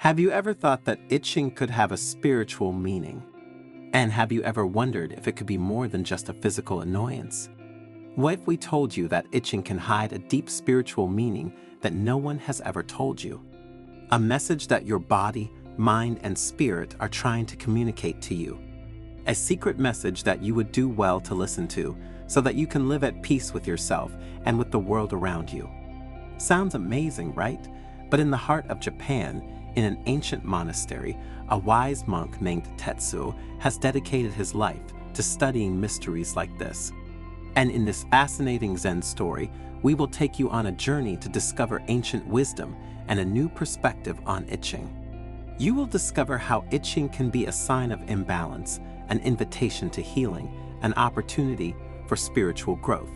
Have you ever thought that itching could have a spiritual meaning? And have you ever wondered if it could be more than just a physical annoyance? What if we told you that itching can hide a deep spiritual meaning that no one has ever told you? A message that your body, mind, and spirit are trying to communicate to you. A secret message that you would do well to listen to so that you can live at peace with yourself and with the world around you. Sounds amazing, right? But in the heart of Japan, in an ancient monastery, a wise monk named Tetsuo has dedicated his life to studying mysteries like this. And in this fascinating Zen story, we will take you on a journey to discover ancient wisdom and a new perspective on itching. You will discover how itching can be a sign of imbalance, an invitation to healing, an opportunity for spiritual growth.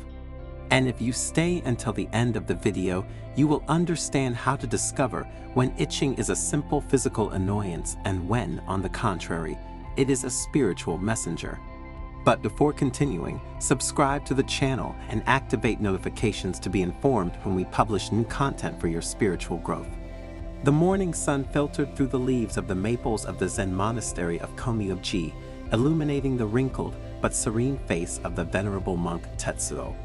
And if you stay until the end of the video, you will understand how to discover when itching is a simple physical annoyance and when, on the contrary, it is a spiritual messenger. But before continuing, subscribe to the channel and activate notifications to be informed when we publish new content for your spiritual growth. The morning sun filtered through the leaves of the maples of the Zen monastery of Komyuji, illuminating the wrinkled but serene face of the venerable monk Tetsuo.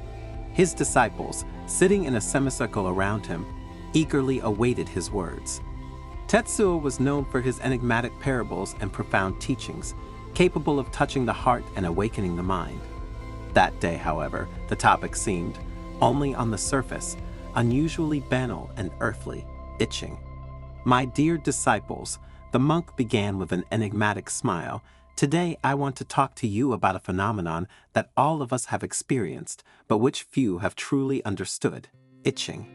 His disciples, sitting in a semicircle around him, eagerly awaited his words. Tetsuo was known for his enigmatic parables and profound teachings, capable of touching the heart and awakening the mind. That day, however, the topic seemed, only on the surface, unusually banal and earthly, itching. My dear disciples, the monk began with an enigmatic smile. Today, I want to talk to you about a phenomenon that all of us have experienced, but which few have truly understood: itching.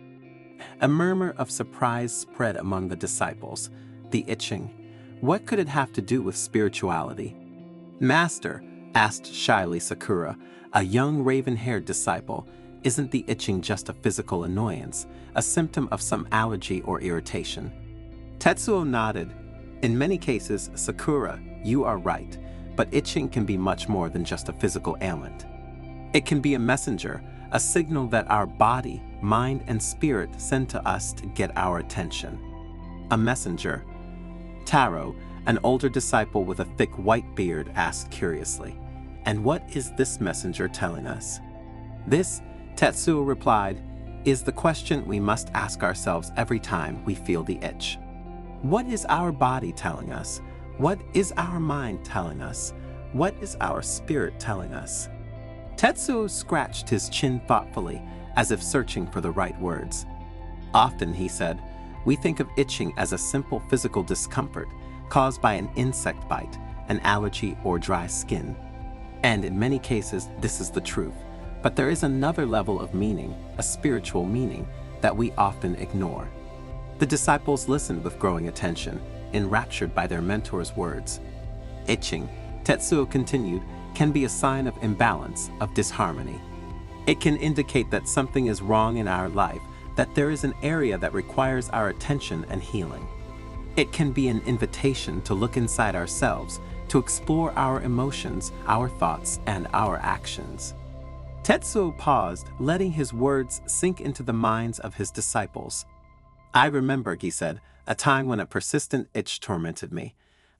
A murmur of surprise spread among the disciples. The itching. What could it have to do with spirituality? Master, asked shyly Sakura, a young raven-haired disciple, isn't the itching just a physical annoyance, a symptom of some allergy or irritation? Tetsuo nodded. In many cases, Sakura, you are right, but itching can be much more than just a physical ailment. It can be a messenger, a signal that our body, mind, and spirit send to us to get our attention. A messenger. Taro, an older disciple with a thick white beard, asked curiously, "And what is this messenger telling us?" This, Tetsuo replied, is the question we must ask ourselves every time we feel the itch. What is our body telling us? What is our mind telling us? What is our spirit telling us? Tetsuo scratched his chin thoughtfully, as if searching for the right words. Often, he said, we think of itching as a simple physical discomfort caused by an insect bite, an allergy, or dry skin. And in many cases, this is the truth. But there is another level of meaning, a spiritual meaning, that we often ignore. The disciples listened with growing attention, enraptured by their mentor's words. Itching, Tetsuo continued, can be a sign of imbalance, of disharmony. It can indicate that something is wrong in our life, that there is an area that requires our attention and healing. It can be an invitation to look inside ourselves, to explore our emotions, our thoughts, and our actions. Tetsuo paused, letting his words sink into the minds of his disciples. I remember, he said, a time when a persistent itch tormented me.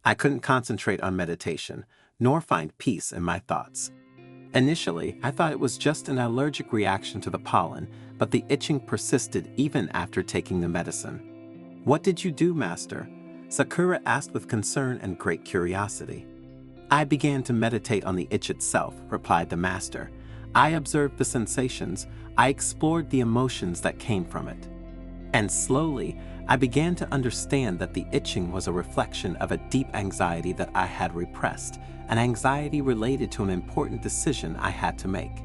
I couldn't concentrate on meditation, nor find peace in my thoughts. Initially, I thought it was just an allergic reaction to the pollen, but the itching persisted even after taking the medicine. What did you do, Master? Sakura asked with concern and great curiosity. I began to meditate on the itch itself, replied the Master. I observed the sensations, I explored the emotions that came from it. And slowly, I began to understand that the itching was a reflection of a deep anxiety that I had repressed, an anxiety related to an important decision I had to make.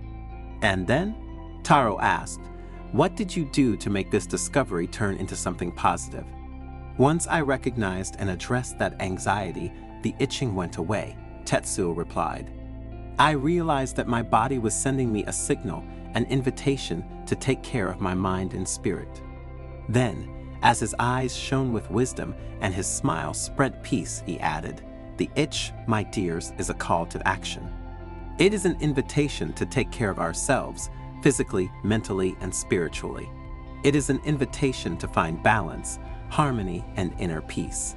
And then? Taro asked, what did you do to make this discovery turn into something positive? Once I recognized and addressed that anxiety, the itching went away, Tetsuo replied. I realized that my body was sending me a signal, an invitation to take care of my mind and spirit. Then, as his eyes shone with wisdom and his smile spread peace, he added, the itch, my dears, is a call to action. It is an invitation to take care of ourselves, physically, mentally, and spiritually. It is an invitation to find balance, harmony, and inner peace.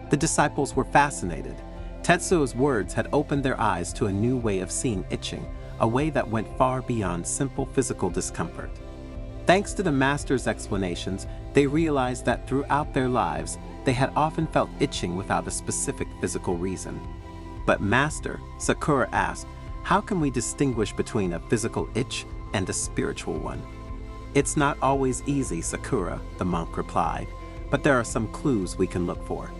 The disciples were fascinated. Tetsuo's words had opened their eyes to a new way of seeing itching, a way that went far beyond simple physical discomfort. Thanks to the master's explanations, they realized that throughout their lives, they had often felt itching without a specific physical reason. But Master, Sakura asked, how can we distinguish between a physical itch and a spiritual one? It's not always easy, Sakura, the monk replied, but there are some clues we can look for.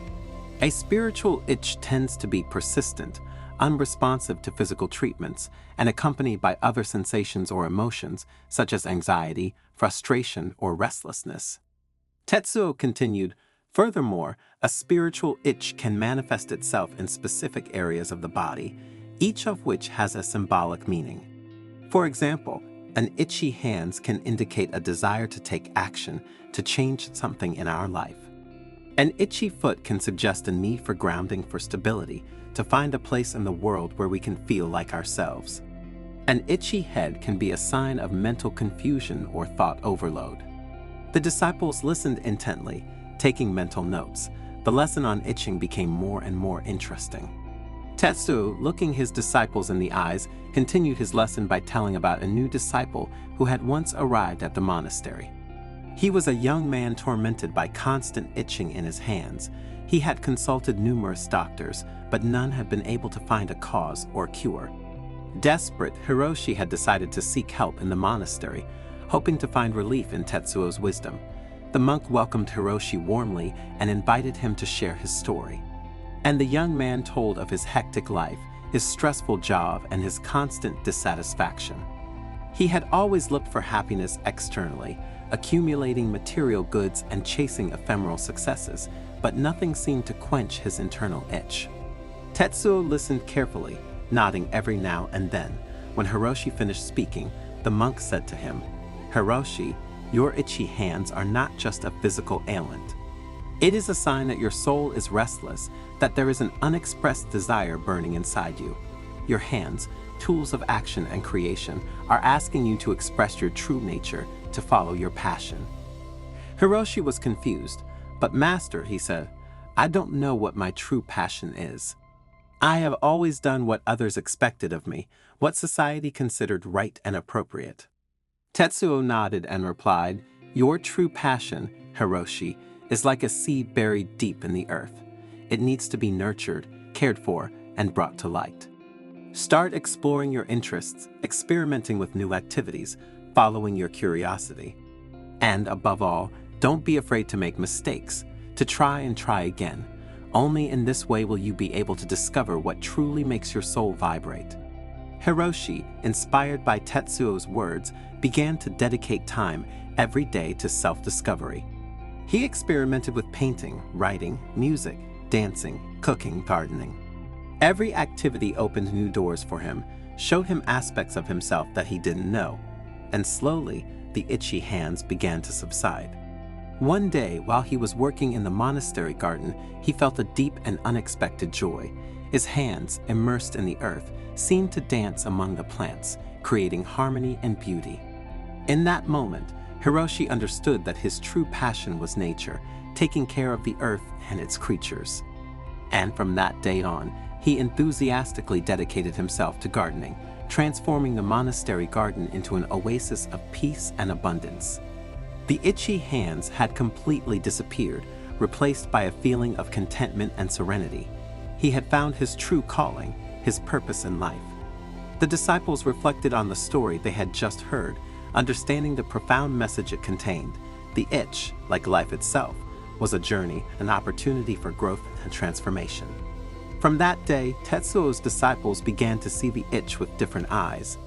A spiritual itch tends to be persistent, unresponsive to physical treatments, and accompanied by other sensations or emotions, such as anxiety, frustration, or restlessness. Tetsuo continued, furthermore, a spiritual itch can manifest itself in specific areas of the body, each of which has a symbolic meaning. For example, an itchy hand can indicate a desire to take action to change something in our life. An itchy foot can suggest a need for grounding, for stability, to find a place in the world where we can feel like ourselves. An itchy head can be a sign of mental confusion or thought overload. The disciples listened intently, taking mental notes. The lesson on itching became more and more interesting. Tetsuo, looking his disciples in the eyes, continued his lesson by telling about a new disciple who had once arrived at the monastery. He was a young man tormented by constant itching in his hands. He had consulted numerous doctors, but none had been able to find a cause or cure. Desperate, Hiroshi had decided to seek help in the monastery, hoping to find relief in Tetsuo's wisdom. The monk welcomed Hiroshi warmly and invited him to share his story. And the young man told of his hectic life, his stressful job, and his constant dissatisfaction. He had always looked for happiness externally, accumulating material goods and chasing ephemeral successes, but nothing seemed to quench his internal itch. Tetsuo listened carefully, nodding every now and then. When Hiroshi finished speaking, the monk said to him, "Hiroshi, your itchy hands are not just a physical ailment. It is a sign that your soul is restless, that there is an unexpressed desire burning inside you. Your hands, tools of action and creation, are asking you to express your true nature, to follow your passion." Hiroshi was confused, but Master, he said, I don't know what my true passion is. I have always done what others expected of me, what society considered right and appropriate. Tetsuo nodded and replied, your true passion, Hiroshi, is like a seed buried deep in the earth. It needs to be nurtured, cared for, and brought to light. Start exploring your interests, experimenting with new activities, following your curiosity. And above all, don't be afraid to make mistakes, to try and try again. Only in this way will you be able to discover what truly makes your soul vibrate. Hiroshi, inspired by Tetsuo's words, began to dedicate time every day to self-discovery. He experimented with painting, writing, music, dancing, cooking, gardening. Every activity opened new doors for him, showed him aspects of himself that he didn't know, and slowly the itchy hands began to subside. One day, while he was working in the monastery garden, he felt a deep and unexpected joy. His hands, immersed in the earth, seemed to dance among the plants, creating harmony and beauty. In that moment, Hiroshi understood that his true passion was nature, taking care of the earth and its creatures. And from that day on, he enthusiastically dedicated himself to gardening, transforming the monastery garden into an oasis of peace and abundance. The itchy hands had completely disappeared, replaced by a feeling of contentment and serenity. He had found his true calling, his purpose in life. The disciples reflected on the story they had just heard, understanding the profound message it contained. The itch, like life itself, was a journey, an opportunity for growth and transformation. From that day, Tetsuo's disciples began to see the itch with different eyes.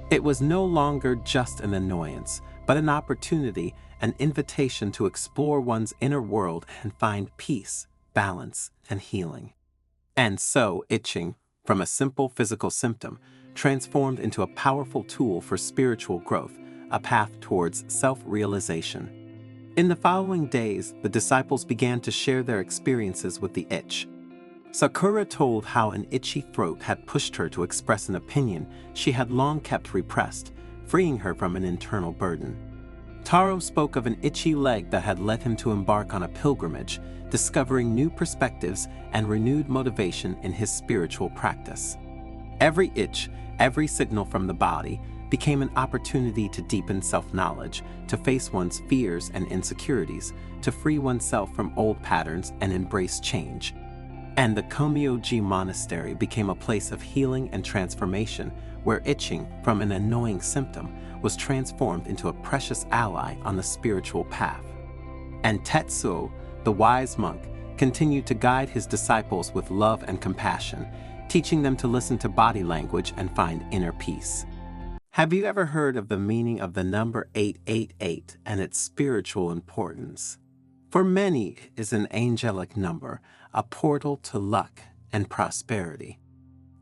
It was no longer just an annoyance, but an opportunity, an invitation to explore one's inner world and find peace, balance, and healing. And so, itching, from a simple physical symptom, transformed into a powerful tool for spiritual growth, a path towards self-realization. In the following days, the disciples began to share their experiences with the itch. Sakura told how an itchy throat had pushed her to express an opinion she had long kept repressed, freeing her from an internal burden. Taro spoke of an itchy leg that had led him to embark on a pilgrimage, discovering new perspectives and renewed motivation in his spiritual practice. Every itch, every signal from the body, became an opportunity to deepen self-knowledge, to face one's fears and insecurities, to free oneself from old patterns and embrace change. And the Komyoji Monastery became a place of healing and transformation, where itching, from an annoying symptom, was transformed into a precious ally on the spiritual path. And Tetsuo, the wise monk, continued to guide his disciples with love and compassion, teaching them to listen to body language and find inner peace. Have you ever heard of the meaning of the number 888 and its spiritual importance? For many, it is an angelic number, a portal to luck and prosperity.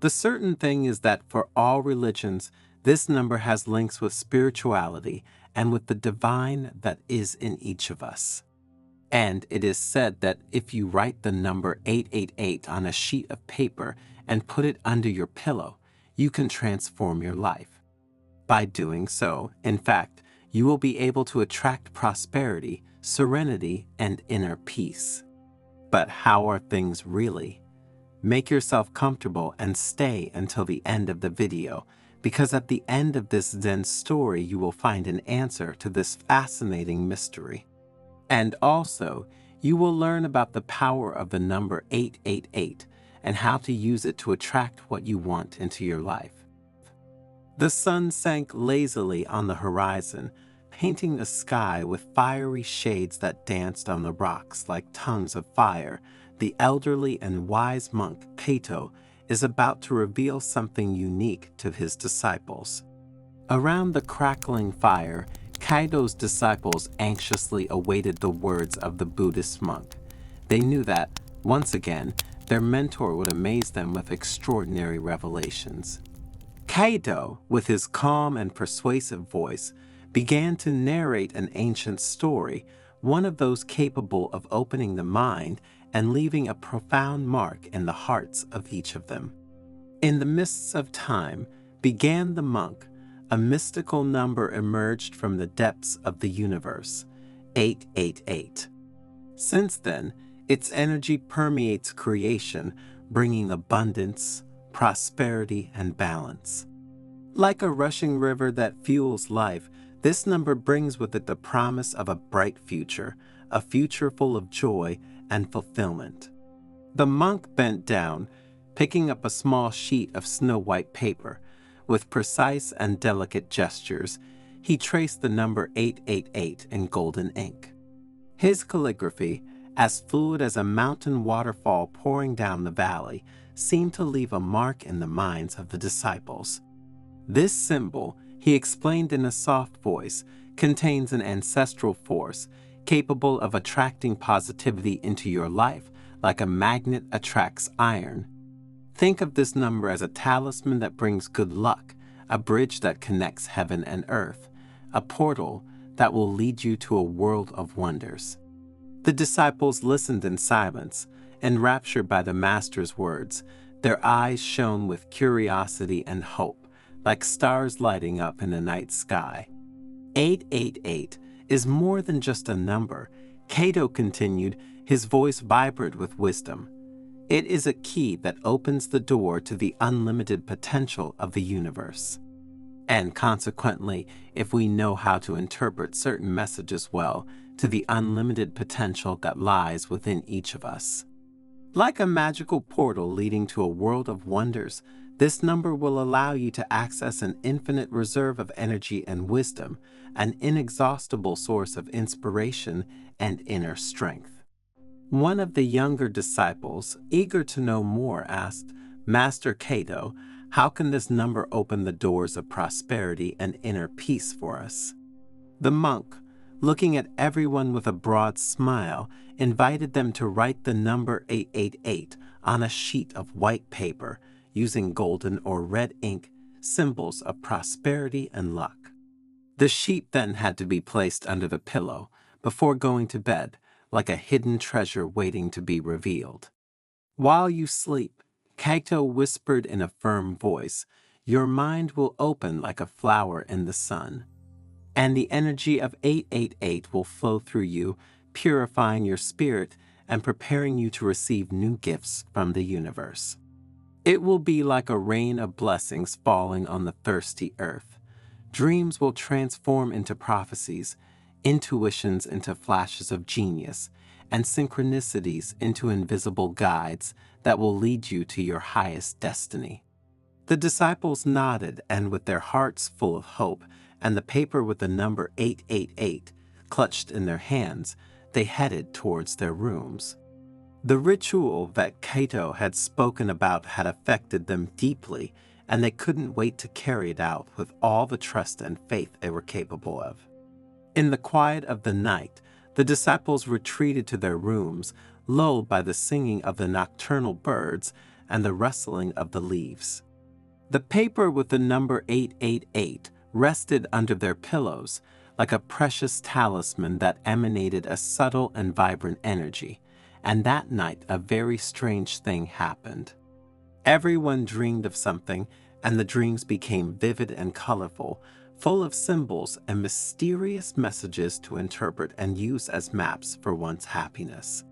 The certain thing is that for all religions, this number has links with spirituality and with the divine that is in each of us. And it is said that if you write the number 888 on a sheet of paper and put it under your pillow, you can transform your life. By doing so, in fact, you will be able to attract prosperity, serenity, and inner peace. But how are things really? Make yourself comfortable and stay until the end of the video, because at the end of this Zen story you will find an answer to this fascinating mystery. And also, you will learn about the power of the number 888 and how to use it to attract what you want into your life. The sun sank lazily on the horizon, painting the sky with fiery shades that danced on the rocks like tongues of fire. The elderly and wise monk Kato is about to reveal something unique to his disciples. Around the crackling fire, Kaido's disciples anxiously awaited the words of the Buddhist monk. They knew that, once again, their mentor would amaze them with extraordinary revelations. Kaido, with his calm and persuasive voice, began to narrate an ancient story, one of those capable of opening the mind and leaving a profound mark in the hearts of each of them. In the mists of time began the monk. A mystical number emerged from the depths of the universe, 888. Since then, its energy permeates creation, bringing abundance, prosperity, and balance. Like a rushing river that fuels life, this number brings with it the promise of a bright future, a future full of joy and fulfillment. The monk bent down, picking up a small sheet of snow-white paper. With precise and delicate gestures, he traced the number 888 in golden ink. His calligraphy, as fluid as a mountain waterfall pouring down the valley, seemed to leave a mark in the minds of the disciples. This symbol, he explained in a soft voice, contains an ancestral force capable of attracting positivity into your life like a magnet attracts iron. Think of this number as a talisman that brings good luck, a bridge that connects heaven and earth, a portal that will lead you to a world of wonders. The disciples listened in silence, enraptured by the Master's words. Their eyes shone with curiosity and hope, like stars lighting up in the night sky. 888 is more than just a number, Kato continued, his voice vibrant with wisdom. It is a key that opens the door to the unlimited potential of the universe. And consequently, if we know how to interpret certain messages well, to the unlimited potential that lies within each of us. Like a magical portal leading to a world of wonders, this number will allow you to access an infinite reserve of energy and wisdom, an inexhaustible source of inspiration and inner strength. One of the younger disciples, eager to know more, asked, "Master Kato, how can this number open the doors of prosperity and inner peace for us?" The monk, looking at everyone with a broad smile, invited them to write the number 888 on a sheet of white paper, using golden or red ink, symbols of prosperity and luck. The sheet then had to be placed under the pillow before going to bed, like a hidden treasure waiting to be revealed. While you sleep, Kaito whispered in a firm voice, your mind will open like a flower in the sun. and the energy of 888 will flow through you, purifying your spirit and preparing you to receive new gifts from the universe. It will be like a rain of blessings falling on the thirsty earth. Dreams will transform into prophecies, intuitions into flashes of genius, and synchronicities into invisible guides that will lead you to your highest destiny. The disciples nodded, and with their hearts full of hope and the paper with the number 888 clutched in their hands, they headed towards their rooms. The ritual that Cato had spoken about had affected them deeply, and they couldn't wait to carry it out with all the trust and faith they were capable of. In the quiet of the night, the disciples retreated to their rooms, lulled by the singing of the nocturnal birds and the rustling of the leaves. The paper with the number 888 rested under their pillows like a precious talisman that emanated a subtle and vibrant energy, and that night a very strange thing happened. Everyone dreamed of something, and the dreams became vivid and colorful, full of symbols and mysterious messages to interpret and use as maps for one's happiness.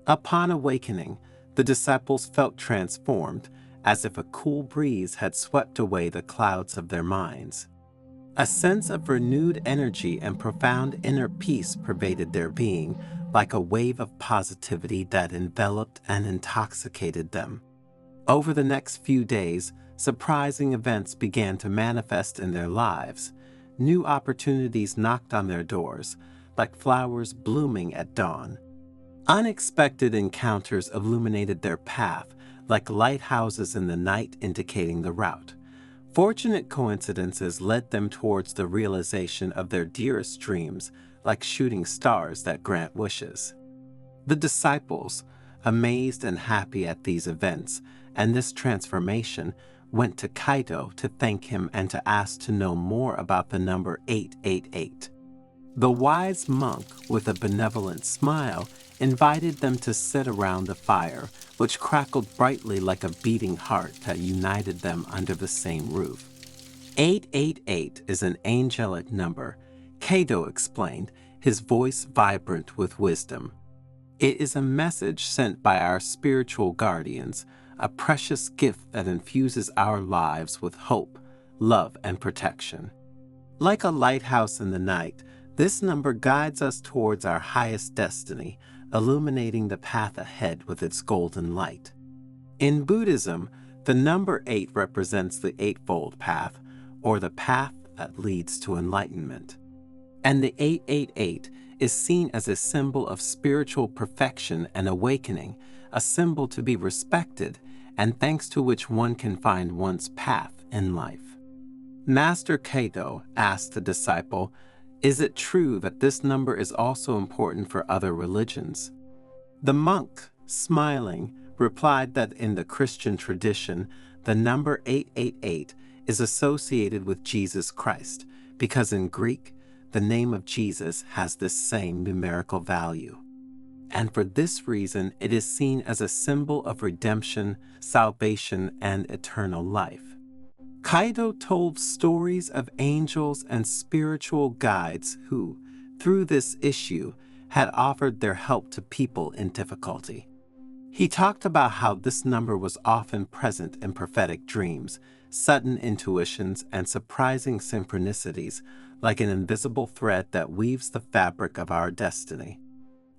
Upon awakening, the disciples felt transformed, as if a cool breeze had swept away the clouds of their minds. A sense of renewed energy and profound inner peace pervaded their being, like a wave of positivity that enveloped and intoxicated them. Over the next few days, surprising events began to manifest in their lives. New opportunities knocked on their doors, like flowers blooming at dawn. Unexpected encounters illuminated their path, like lighthouses in the night indicating the route. Fortunate coincidences led them towards the realization of their dearest dreams, like shooting stars that grant wishes. The disciples, amazed and happy at these events and this transformation, went to Caito to thank him and to ask to know more about the number 888. The wise monk, with a benevolent smile, invited them to sit around the fire, which crackled brightly like a beating heart that united them under the same roof. 888 is an angelic number, Cato explained, his voice vibrant with wisdom. It is a message sent by our spiritual guardians, a precious gift that infuses our lives with hope, love, and protection. Like a lighthouse in the night, this number guides us towards our highest destiny, illuminating the path ahead with its golden light. In Buddhism, the number 8 represents the Eightfold Path, or the path that leads to enlightenment. And the 888 is seen as a symbol of spiritual perfection and awakening, a symbol to be respected, and thanks to which one can find one's path in life. Master Cato asked the disciple, "Is it true that this number is also important for other religions?" The monk, smiling, replied that in the Christian tradition, the number 888 is associated with Jesus Christ, because in Greek, the name of Jesus has this same numerical value. And for this reason, it is seen as a symbol of redemption, salvation, and eternal life. Caito told stories of angels and spiritual guides who, through this issue, had offered their help to people in difficulty. He talked about how this number was often present in prophetic dreams, sudden intuitions, and surprising synchronicities, like an invisible thread that weaves the fabric of our destiny.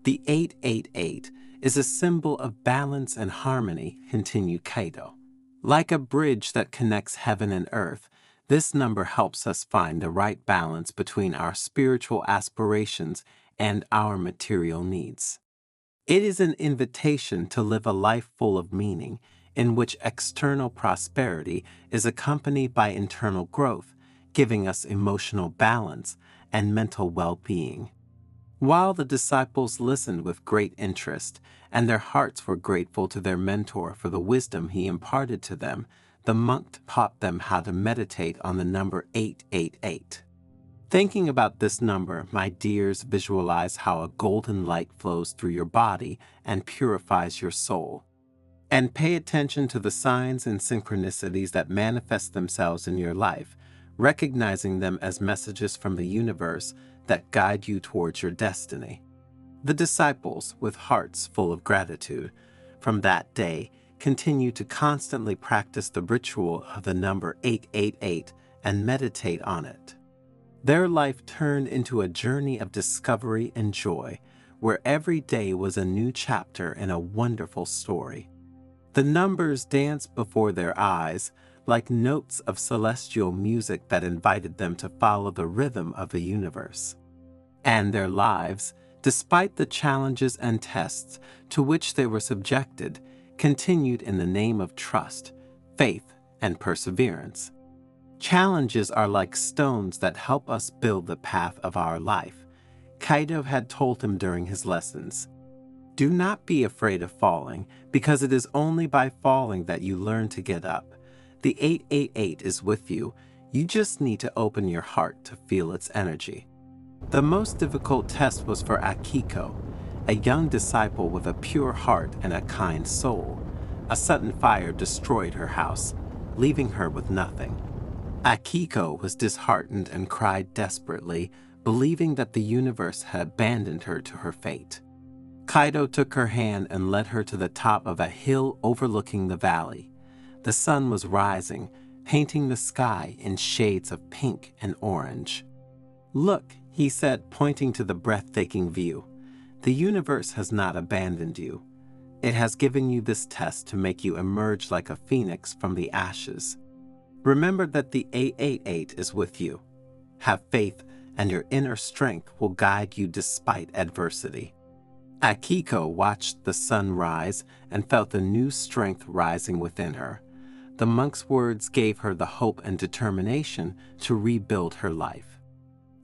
The 888 is a symbol of balance and harmony, continued Caito. Like a bridge that connects heaven and earth, this number helps us find the right balance between our spiritual aspirations and our material needs. It is an invitation to live a life full of meaning, in which external prosperity is accompanied by internal growth, giving us emotional balance and mental well-being. While the disciples listened with great interest, and their hearts were grateful to their mentor for the wisdom he imparted to them, the monk taught them how to meditate on the number 888. Thinking about this number, my dears, visualize how a golden light flows through your body and purifies your soul. And pay attention to the signs and synchronicities that manifest themselves in your life, recognizing them as messages from the universe that guide you towards your destiny. The disciples, with hearts full of gratitude, from that day continued to constantly practice the ritual of the number 888 and meditate on it. Their life turned into a journey of discovery and joy, where every day was a new chapter in a wonderful story. The numbers danced before their eyes like notes of celestial music that invited them to follow the rhythm of the universe. And their lives, despite the challenges and tests to which they were subjected, continued in the name of trust, faith, and perseverance. Challenges are like stones that help us build the path of our life, Kaido had told him during his lessons. Do not be afraid of falling, because it is only by falling that you learn to get up. The 888 is with you. You just need to open your heart to feel its energy. The most difficult test was for Akiko, a young disciple with a pure heart and a kind soul. A sudden fire destroyed her house, leaving her with nothing. Akiko was disheartened and cried desperately, believing that the universe had abandoned her to her fate. Kaido took her hand and led her to the top of a hill overlooking the valley. The sun was rising, painting the sky in shades of pink and orange. Look, he said, pointing to the breathtaking view. The universe has not abandoned you. It has given you this test to make you emerge like a phoenix from the ashes. Remember that the 888 is with you. Have faith, and your inner strength will guide you despite adversity. Akiko watched the sun rise and felt a new strength rising within her. The monk's words gave her the hope and determination to rebuild her life.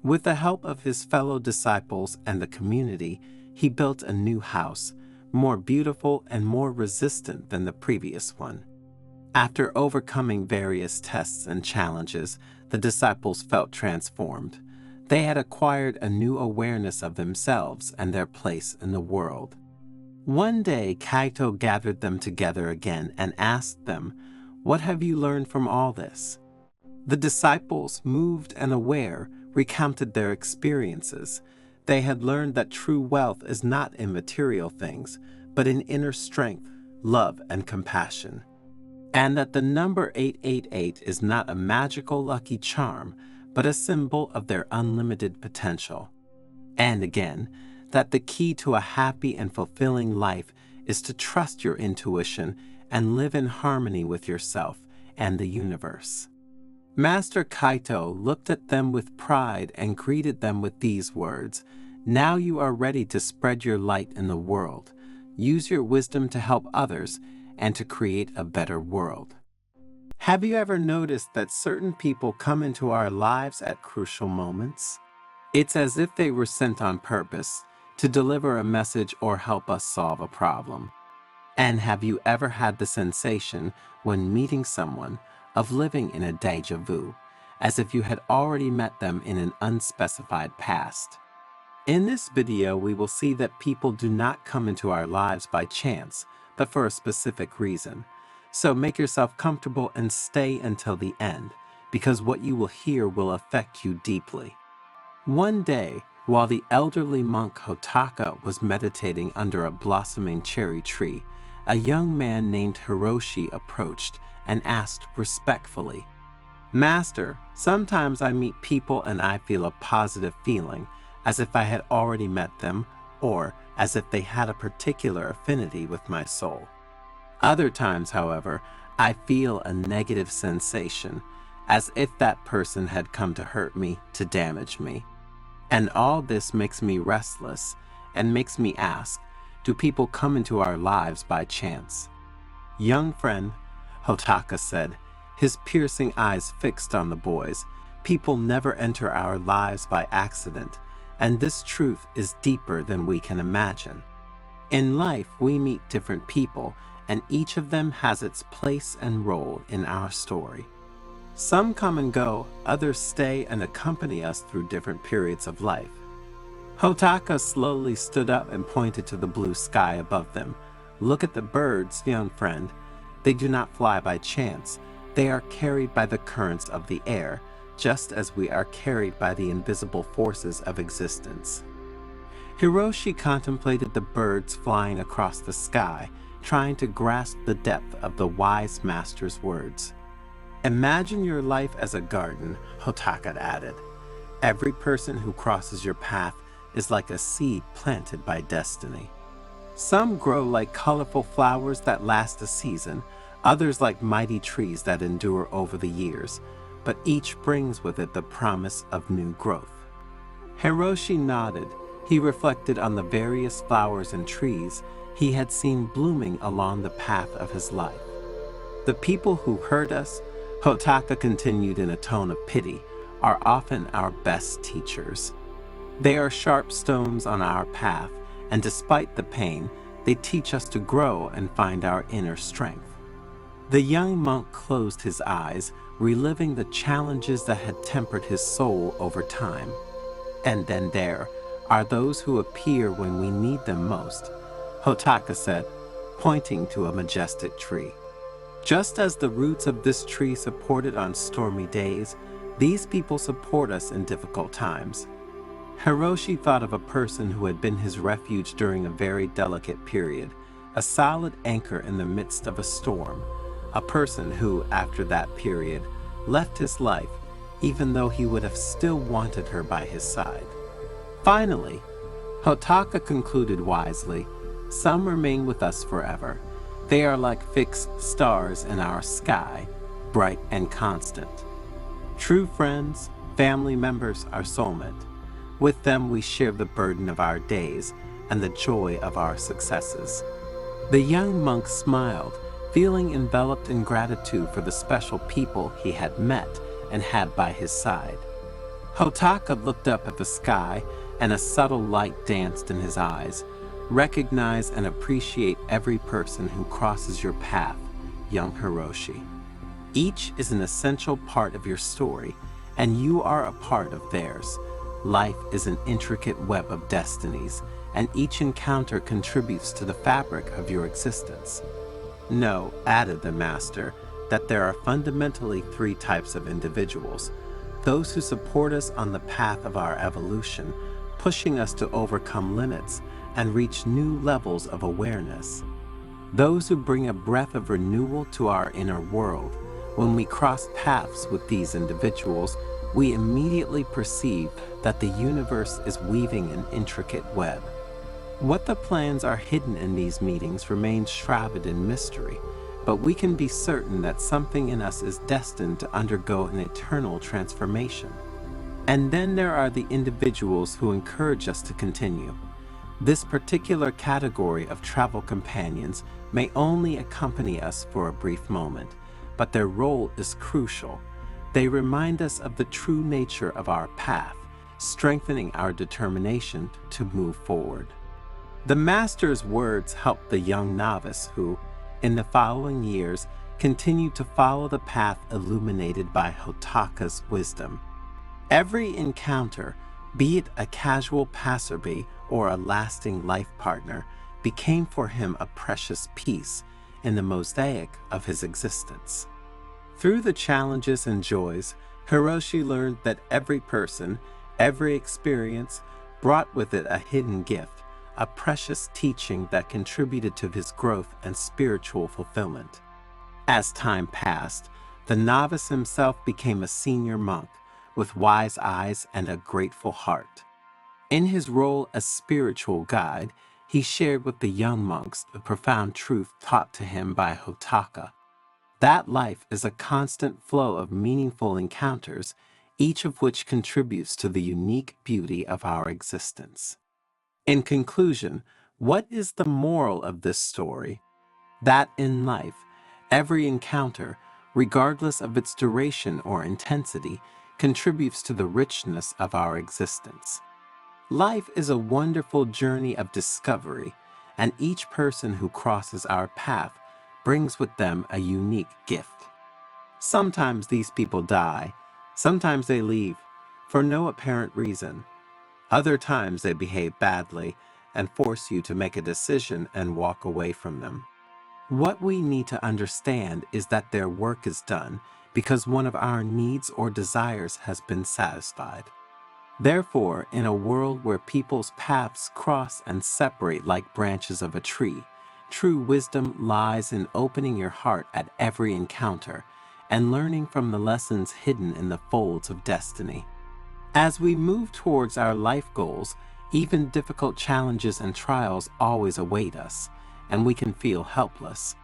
With the help of his fellow disciples and the community, he built a new house, more beautiful and more resistant than the previous one. After overcoming various tests and challenges, the disciples felt transformed. They had acquired a new awareness of themselves and their place in the world. One day, Kaito gathered them together again and asked them, "What have you learned from all this?" The disciples, moved and aware, recounted their experiences. They had learned that true wealth is not in material things, but in inner strength, love, and compassion. And that the number 888 is not a magical lucky charm, but a symbol of their unlimited potential. And again, that the key to a happy and fulfilling life is to trust your intuition and live in harmony with yourself and the universe. Master Kaito looked at them with pride and greeted them with these words, "Now you are ready to spread your light in the world. Use your wisdom to help others and to create a better world." Have you ever noticed that certain people come into our lives at crucial moments? It's as if they were sent on purpose to deliver a message or help us solve a problem. And have you ever had the sensation when meeting someone of living in a déjà vu, as if you had already met them in an unspecified past? In this video, we will see that people do not come into our lives by chance, but for a specific reason. So make yourself comfortable and stay until the end, because what you will hear will affect you deeply. One day, while the elderly monk Hotaka was meditating under a blossoming cherry tree, a young man named Hiroshi approached and asked respectfully, "Master, sometimes I meet people and I feel a positive feeling, as if I had already met them, or as if they had a particular affinity with my soul. Other times, however, I feel a negative sensation, as if that person had come to hurt me, to damage me. And all this makes me restless and makes me ask, do people come into our lives by chance?" "Young friend," Hotaka said, his piercing eyes fixed on the boys, "people never enter our lives by accident, and this truth is deeper than we can imagine. In life, we meet different people, and each of them has its place and role in our story. Some come and go, others stay and accompany us through different periods of life." Hotaka slowly stood up and pointed to the blue sky above them. "Look at the birds, young friend. They do not fly by chance. They are carried by the currents of the air, just as we are carried by the invisible forces of existence. Hiroshi contemplated the birds flying across the sky, trying to grasp the depth of the wise master's words. Imagine your life as a garden, Hotaka added. Every person who crosses your path is like a seed planted by destiny. Some grow like colorful flowers that last a season, others like mighty trees that endure over the years, but each brings with it the promise of new growth. Hiroshi nodded. He reflected on the various flowers and trees he had seen blooming along the path of his life. The people who hurt us, Hotaka continued in a tone of pity, are often our best teachers. They are sharp stones on our path, and despite the pain, they teach us to grow and find our inner strength. The young monk closed his eyes, reliving the challenges that had tempered his soul over time. And then there are those who appear when we need them most, Hotaka said, pointing to a majestic tree. Just as the roots of this tree support it on stormy days, these people support us in difficult times. Hiroshi thought of a person who had been his refuge during a very delicate period, a solid anchor in the midst of a storm, a person who, after that period, left his life, even though he would have still wanted her by his side. Finally, Hotaka concluded wisely, some remain with us forever. They are like fixed stars in our sky, bright and constant. True friends, family members are soulmate. With them we share the burden of our days and the joy of our successes. The young monk smiled, feeling enveloped in gratitude for the special people he had met and had by his side. Hotaka looked up at the sky, and a subtle light danced in his eyes. Recognize and appreciate every person who crosses your path, young Hiroshi. Each is an essential part of your story, and you are a part of theirs. Life is an intricate web of destinies, and each encounter contributes to the fabric of your existence. Know, added the master, that there are fundamentally three types of individuals: those who support us on the path of our evolution, pushing us to overcome limits and reach new levels of awareness. Those who bring a breath of renewal to our inner world. When we cross paths with these individuals, we immediately perceive that the universe is weaving an intricate web. What the plans are hidden in these meetings remains shrouded in mystery, but we can be certain that something in us is destined to undergo an eternal transformation. And then there are the individuals who encourage us to continue. This particular category of travel companions may only accompany us for a brief moment, but their role is crucial. They remind us of the true nature of our path, strengthening our determination to move forward. The master's words helped the young novice who, in the following years, continued to follow the path illuminated by Hotaka's wisdom. Every encounter, be it a casual passerby or a lasting life partner, became for him a precious piece in the mosaic of his existence. Through the challenges and joys, Hiroshi learned that every person, every experience, brought with it a hidden gift, a precious teaching that contributed to his growth and spiritual fulfillment. As time passed, the novice himself became a senior monk, with wise eyes and a grateful heart. In his role as spiritual guide, he shared with the young monks the profound truth taught to him by Hotaka. That life is a constant flow of meaningful encounters, each of which contributes to the unique beauty of our existence. In conclusion, what is the moral of this story? That in life, every encounter, regardless of its duration or intensity, contributes to the richness of our existence. Life is a wonderful journey of discovery, and each person who crosses our path brings with them a unique gift. Sometimes these people die, sometimes they leave, for no apparent reason. Other times they behave badly and force you to make a decision and walk away from them. What we need to understand is that their work is done because one of our needs or desires has been satisfied. Therefore, in a world where people's paths cross and separate like branches of a tree, true wisdom lies in opening your heart at every encounter and learning from the lessons hidden in the folds of destiny. As we move towards our life goals, even difficult challenges and trials always await us, and we can feel helpless.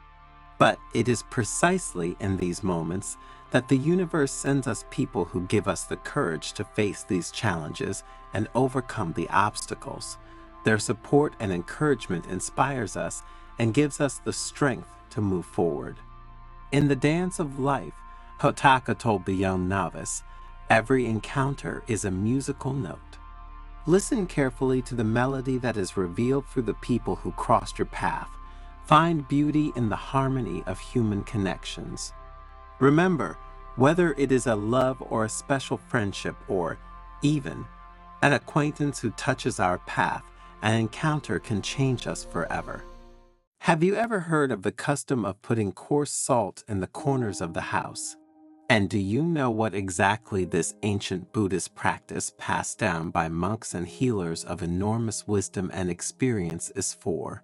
But it is precisely in these moments that the universe sends us people who give us the courage to face these challenges and overcome the obstacles. Their support and encouragement inspires us and gives us the strength to move forward. In the dance of life, Hotaka told the young novice, every encounter is a musical note. Listen carefully to the melody that is revealed through the people who crossed your path. Find beauty in the harmony of human connections. Remember, whether it is a love or a special friendship or, even, an acquaintance who touches our path, an encounter can change us forever. Have you ever heard of the custom of putting coarse salt in the corners of the house? And do you know what exactly this ancient Buddhist practice passed down by monks and healers of enormous wisdom and experience is for?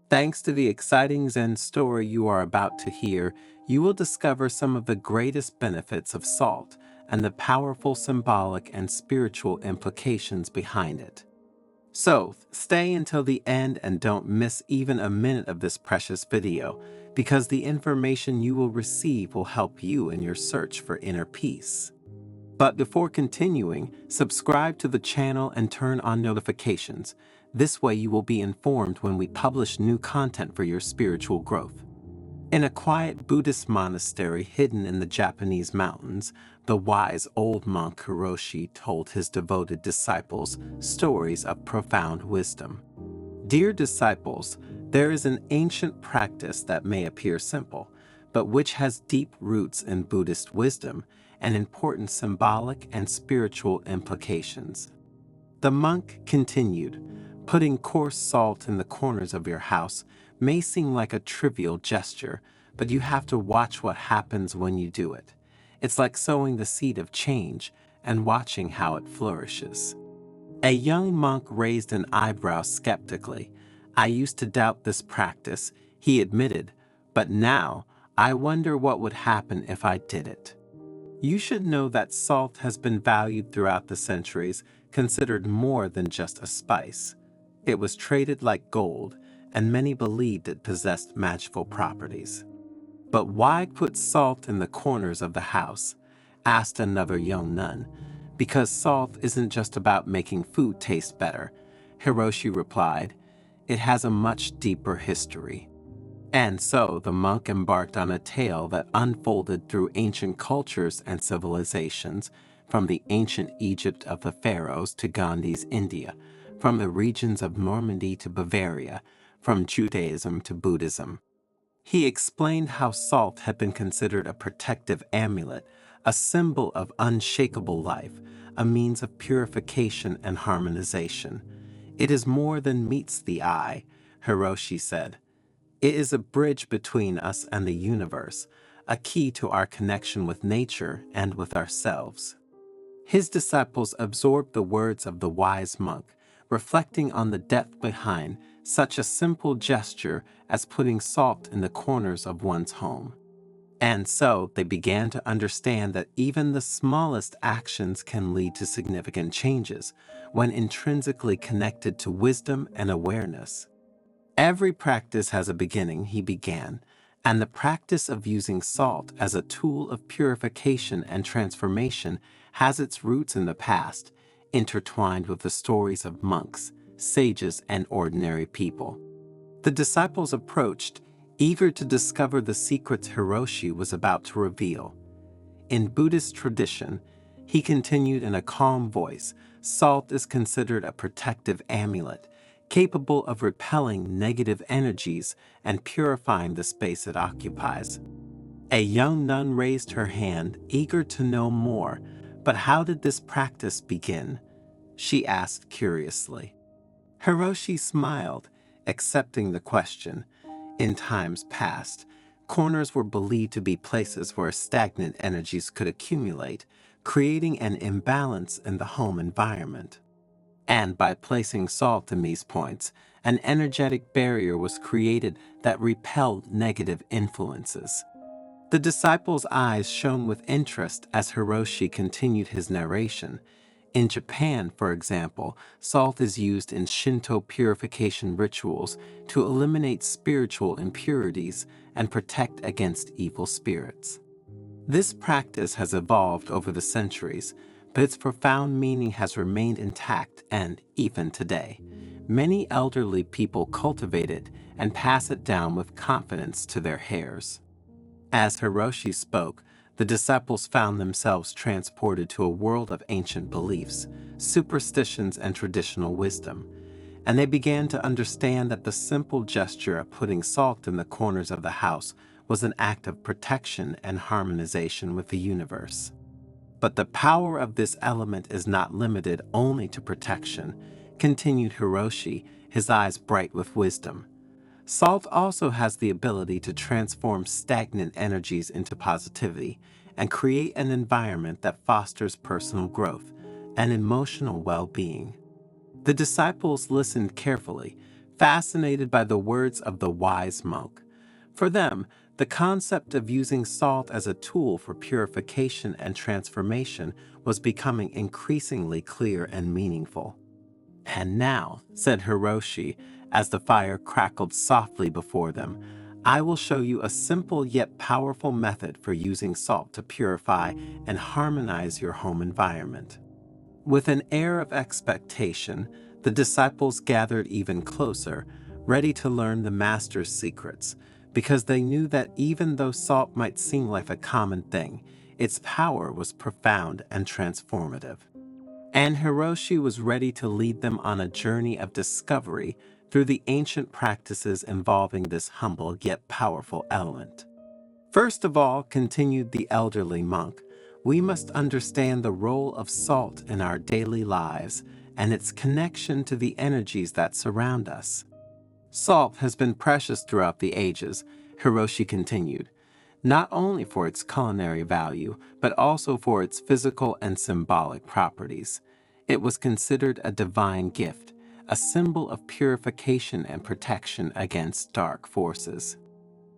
Thanks to the exciting Zen story you are about to hear, you will discover some of the greatest benefits of salt and the powerful symbolic and spiritual implications behind it. So, stay until the end and don't miss even a minute of this precious video, because the information you will receive will help you in your search for inner peace. But before continuing, subscribe to the channel and turn on notifications. This way you will be informed when we publish new content for your spiritual growth. In a quiet Buddhist monastery hidden in the Japanese mountains, the wise old monk Hiroshi told his devoted disciples stories of profound wisdom. Dear disciples, there is an ancient practice that may appear simple, but which has deep roots in Buddhist wisdom and important symbolic and spiritual implications. The monk continued, putting coarse salt in the corners of your house may seem like a trivial gesture, but you have to watch what happens when you do it. It's like sowing the seed of change and watching how it flourishes. A young monk raised an eyebrow skeptically. I used to doubt this practice, he admitted, but now I wonder what would happen if I did it. You should know that salt has been valued throughout the centuries, considered more than just a spice. It was traded like gold, and many believed it possessed magical properties. But why put salt in the corners of the house? Asked another young nun. Because salt isn't just about making food taste better, Hiroshi replied. It has a much deeper history. And so the monk embarked on a tale that unfolded through ancient cultures and civilizations, from the ancient Egypt of the pharaohs to Gandhi's India, from the regions of Normandy to Bavaria, from Judaism to Buddhism. He explained how salt had been considered a protective amulet, a symbol of unshakable life, a means of purification and harmonization. It is more than meets the eye, Hiroshi said. It is a bridge between us and the universe, a key to our connection with nature and with ourselves. His disciples absorbed the words of the wise monk, reflecting on the depth behind such a simple gesture as putting salt in the corners of one's home. And so they began to understand that even the smallest actions can lead to significant changes when intrinsically connected to wisdom and awareness. Every practice has a beginning, he began, and the practice of using salt as a tool of purification and transformation has its roots in the past, intertwined with the stories of monks, sages, and ordinary people. The disciples approached, eager to discover the secrets Hiroshi was about to reveal. In Buddhist tradition, he continued in a calm voice, salt is considered a protective amulet, capable of repelling negative energies and purifying the space it occupies. A young nun raised her hand, eager to know more, but how did this practice begin? She asked curiously. Hiroshi smiled, accepting the question. In times past, Corners were believed to be places where stagnant energies could accumulate, creating an imbalance in the home environment. And by placing salt in these points, an energetic barrier was created that repelled negative influences. The disciples' eyes shone with interest as Hiroshi continued his narration. In Japan, for example, salt is used in Shinto purification rituals to eliminate spiritual impurities and protect against evil spirits. This practice has evolved over the centuries, but its profound meaning has remained intact and, even today, many elderly people cultivate it and pass it down with confidence to their heirs. As Hiroshi spoke, the disciples found themselves transported to a world of ancient beliefs, superstitions, and traditional wisdom, and they began to understand that the simple gesture of putting salt in the corners of the house was an act of protection and harmonization with the universe. But the power of this element is not limited only to protection, continued Hiroshi, his eyes bright with wisdom. Salt also has the ability to transform stagnant energies into positivity and create an environment that fosters personal growth and emotional well-being. The disciples listened carefully, fascinated by the words of the wise monk. For them, the concept of using salt as a tool for purification and transformation was becoming increasingly clear and meaningful. "And now," said Hiroshi, as the fire crackled softly before them, "I will show you a simple yet powerful method for using salt to purify and harmonize your home environment." With an air of expectation, the disciples gathered even closer, ready to learn the Master's secrets, because they knew that even though salt might seem like a common thing, its power was profound and transformative. And Hiroshi was ready to lead them on a journey of discovery through the ancient practices involving this humble yet powerful element. "First of all," continued the elderly monk, "we must understand the role of salt in our daily lives and its connection to the energies that surround us. Salt has been precious throughout the ages," Hiroshi continued, "not only for its culinary value, but also for its physical and symbolic properties. It was considered a divine gift, a symbol of purification and protection against dark forces."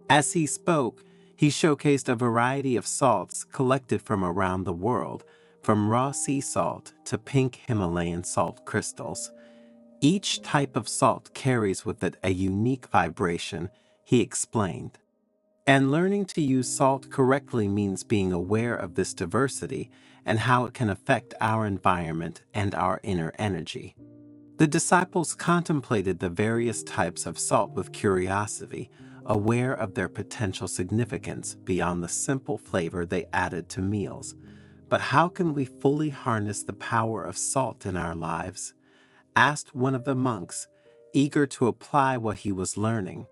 As he spoke, he showcased a variety of salts collected from around the world, from raw sea salt to pink Himalayan salt crystals. Each type of salt carries with it a unique vibration, he explained. And learning to use salt correctly means being aware of this diversity and how it can affect our environment and our inner energy. The disciples contemplated the various types of salt with curiosity, aware of their potential significance beyond the simple flavor they added to meals. "But how can we fully harness the power of salt in our lives?" asked one of the monks, eager to apply what he was learning.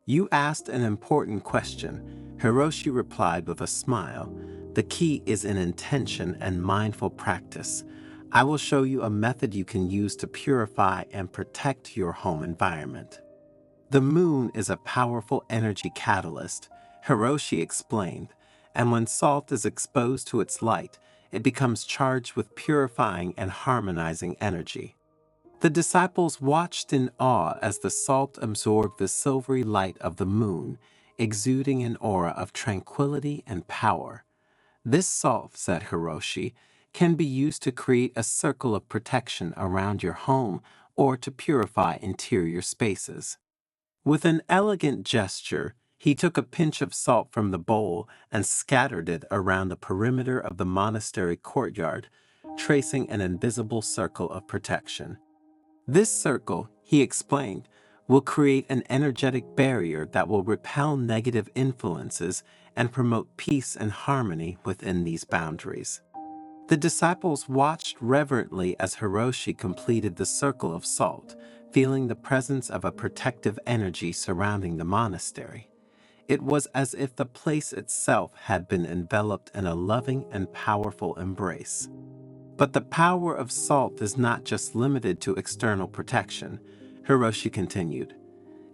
"You asked an important question," Hiroshi replied with a smile. "The key is in intention and mindful practice. I will show you a method you can use to purify and protect your home environment." "The moon is a powerful energy catalyst," Hiroshi explained, "and when salt is exposed to its light, it becomes charged with purifying and harmonizing energy." The disciples watched in awe as the salt absorbed the silvery light of the moon, exuding an aura of tranquility and power. "This salt," said Hiroshi, "can be used to create a circle of protection around your home or to purify interior spaces." With an elegant gesture, he took a pinch of salt from the bowl and scattered it around the perimeter of the monastery courtyard, tracing an invisible circle of protection. "This circle," he explained, "will create an energetic barrier that will repel negative influences and promote peace and harmony within these boundaries." The disciples watched reverently as Hiroshi completed the circle of salt, feeling the presence of a protective energy surrounding the monastery. It was as if the place itself had been enveloped in a loving and powerful embrace. But the power of salt is not just limited to external protection, Hiroshi continued.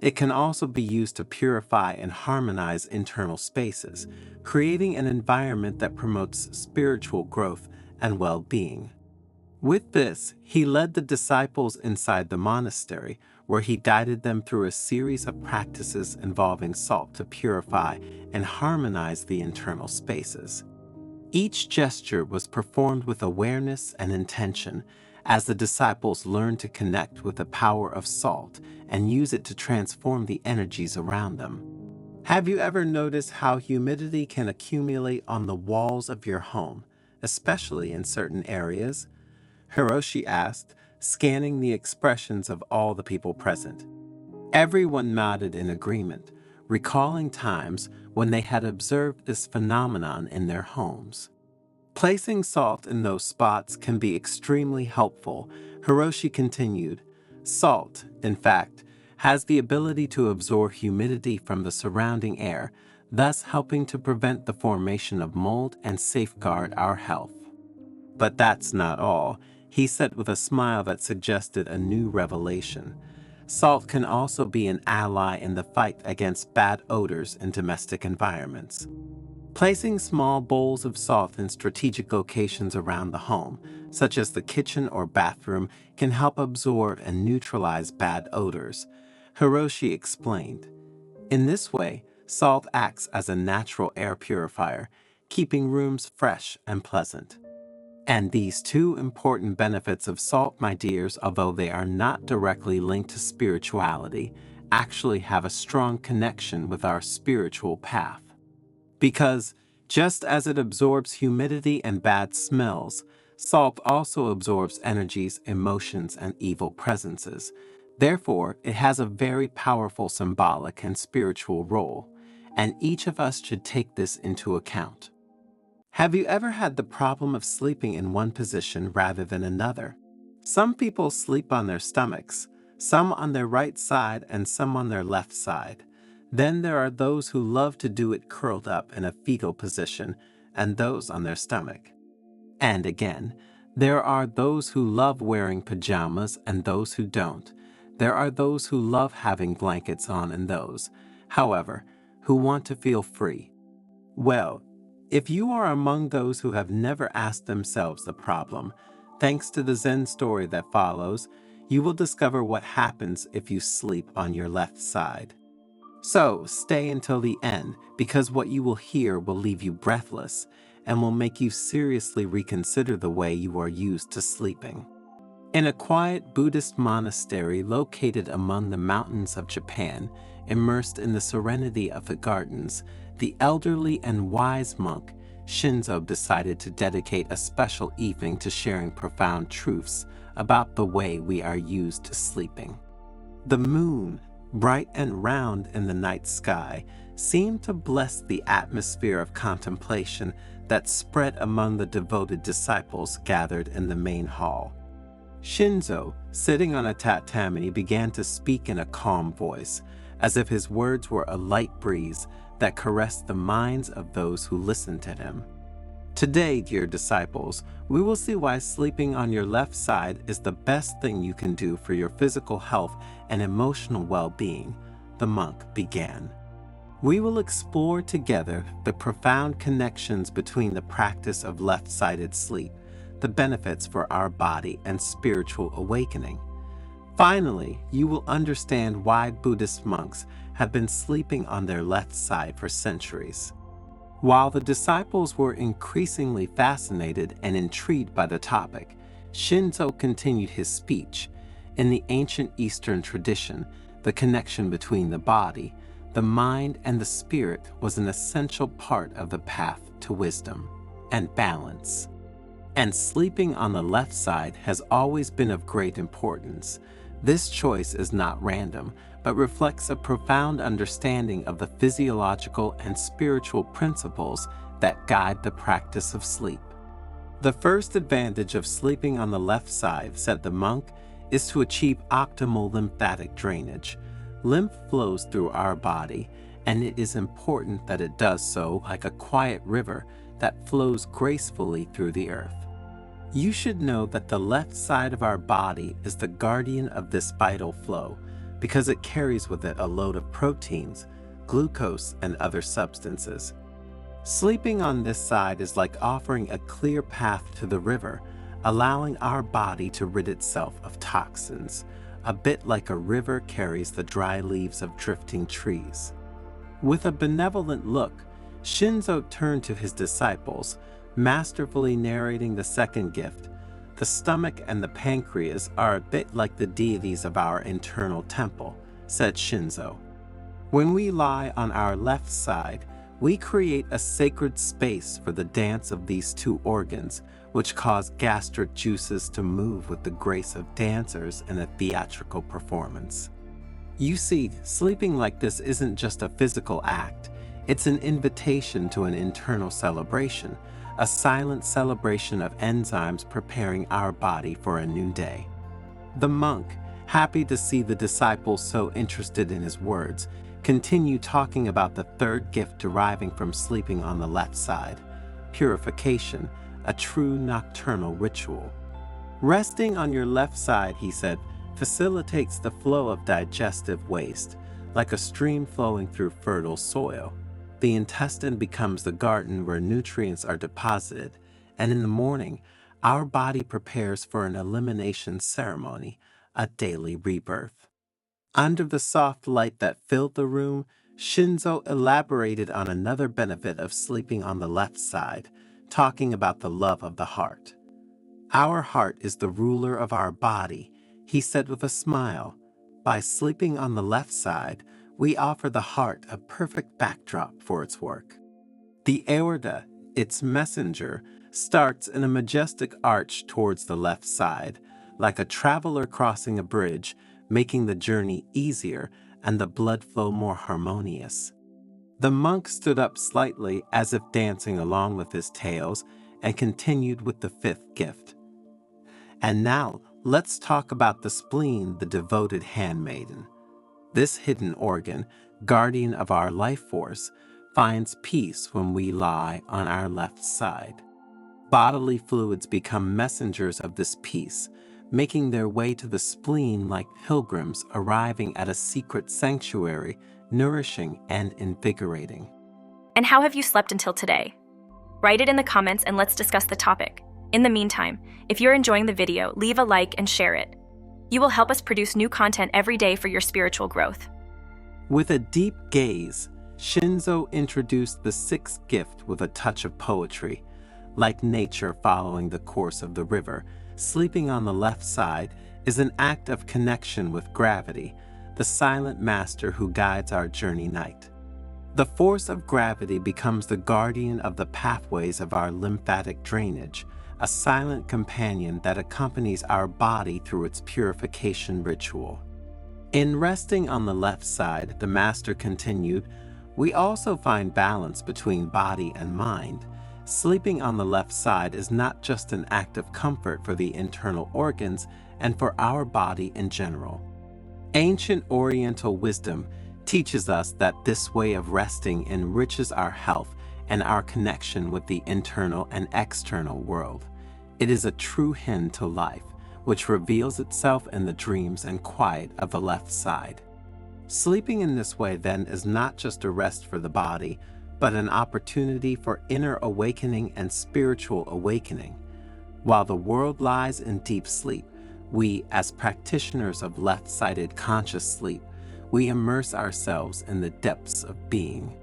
It can also be used to purify and harmonize internal spaces, creating an environment that promotes spiritual growth and well-being. With this, he led the disciples inside the monastery, where he guided them through a series of practices involving salt to purify and harmonize the internal spaces. Each gesture was performed with awareness and intention, as the disciples learned to connect with the power of salt and use it to transform the energies around them. Have you ever noticed how humidity can accumulate on the walls of your home, especially in certain areas? Hiroshi asked, scanning the expressions of all the people present. Everyone nodded in agreement, recalling times when they had observed this phenomenon in their homes. Placing salt in those spots can be extremely helpful, Hiroshi continued. Salt, in fact, has the ability to absorb humidity from the surrounding air, thus helping to prevent the formation of mold and safeguard our health. But that's not all, he said with a smile that suggested a new revelation. Salt can also be an ally in the fight against bad odors in domestic environments. Placing small bowls of salt in strategic locations around the home, such as the kitchen or bathroom, can help absorb and neutralize bad odors, Hiroshi explained. In this way, salt acts as a natural air purifier, keeping rooms fresh and pleasant. And these two important benefits of salt, my dears, although they are not directly linked to spirituality, actually have a strong connection with our spiritual path. Because, just as it absorbs humidity and bad smells, salt also absorbs energies, emotions, and evil presences. Therefore, it has a very powerful symbolic and spiritual role, and each of us should take this into account. Have you ever had the problem of sleeping in one position rather than another? Some people sleep on their stomachs, some on their right side and some on their left side. Then there are those who love to do it curled up in a fetal position and those on their stomach. And again, there are those who love wearing pajamas and those who don't. There are those who love having blankets on and those, however, who want to feel free. Well, if you are among those who have never asked themselves the problem, thanks to the Zen story that follows, you will discover what happens if you sleep on your left side. So, stay until the end, because what you will hear will leave you breathless and will make you seriously reconsider the way you are used to sleeping. In a quiet Buddhist monastery located among the mountains of Japan, immersed in the serenity of the gardens, the elderly and wise monk Shinzo decided to dedicate a special evening to sharing profound truths about the way we are used to sleeping. The moon, bright and round in the night sky, seemed to bless the atmosphere of contemplation that spread among the devoted disciples gathered in the main hall. Shinzo, sitting on a tatami, began to speak in a calm voice, as if his words were a light breeze that caressed the minds of those who listened to him. Today, dear disciples, we will see why sleeping on your left side is the best thing you can do for your physical health and emotional well-being, the monk began. We will explore together the profound connections between the practice of left-sided sleep, the benefits for our body and spiritual awakening. Finally, you will understand why Buddhist monks have been sleeping on their left side for centuries. While the disciples were increasingly fascinated and intrigued by the topic, Shinzo continued his speech. In the ancient Eastern tradition, the connection between the body, the mind, and the spirit was an essential part of the path to wisdom and balance. And sleeping on the left side has always been of great importance. This choice is not random, but reflects a profound understanding of the physiological and spiritual principles that guide the practice of sleep. The first advantage of sleeping on the left side, said the monk, is to achieve optimal lymphatic drainage. Lymph flows through our body, and it is important that it does so like a quiet river that flows gracefully through the earth. You should know that the left side of our body is the guardian of this vital flow. because it carries with it a load of proteins, glucose, and other substances. Sleeping on this side is like offering a clear path to the river, allowing our body to rid itself of toxins, a bit like a river carries the dry leaves of drifting trees. With a benevolent look, Shinzo turned to his disciples, masterfully narrating the second gift. The stomach and the pancreas are a bit like the deities of our internal temple, said Shinzo. When we lie on our left side, we create a sacred space for the dance of these two organs, which cause gastric juices to move with the grace of dancers in a theatrical performance. You see, sleeping like this isn't just a physical act, it's an invitation to an internal celebration, a silent celebration of enzymes preparing our body for a new day. The monk, happy to see the disciples so interested in his words, continued talking about the third gift deriving from sleeping on the left side, purification, a true nocturnal ritual. Resting on your left side, he said, facilitates the flow of digestive waste, like a stream flowing through fertile soil. The intestine becomes the garden where nutrients are deposited, and in the morning, our body prepares for an elimination ceremony, a daily rebirth. Under the soft light that filled the room, Shinzo elaborated on another benefit of sleeping on the left side, talking about the love of the heart. Our heart is the ruler of our body, he said with a smile. By sleeping on the left side, we offer the heart a perfect backdrop for its work. The aorta, its messenger, starts in a majestic arch towards the left side, like a traveler crossing a bridge, making the journey easier and the blood flow more harmonious. The monk stood up slightly as if dancing along with his tales and continued with the fifth gift. And now, let's talk about the spleen, the devoted handmaiden. This hidden organ, guardian of our life force, finds peace when we lie on our left side. Bodily fluids become messengers of this peace, making their way to the spleen like pilgrims arriving at a secret sanctuary, nourishing and invigorating. And how have you slept until today? Write it in the comments and let's discuss the topic. In the meantime, if you're enjoying the video, leave a like and share it. You will help us produce new content every day for your spiritual growth. With a deep gaze, Shinzo introduced the sixth gift with a touch of poetry. Like nature following the course of the river, sleeping on the left side is an act of connection with gravity, the silent master who guides our journey night. The force of gravity becomes the guardian of the pathways of our lymphatic drainage, a silent companion that accompanies our body through its purification ritual. In resting on the left side, the master continued, we also find balance between body and mind. Sleeping on the left side is not just an act of comfort for the internal organs and for our body in general. Ancient Oriental wisdom teaches us that this way of resting enriches our health and our connection with the internal and external world. It is a true hymn to life, which reveals itself in the dreams and quiet of the left side. Sleeping in this way then is not just a rest for the body, but an opportunity for inner awakening and spiritual awakening. While the world lies in deep sleep, we, as practitioners of left-sided conscious sleep, we immerse ourselves in the depths of being.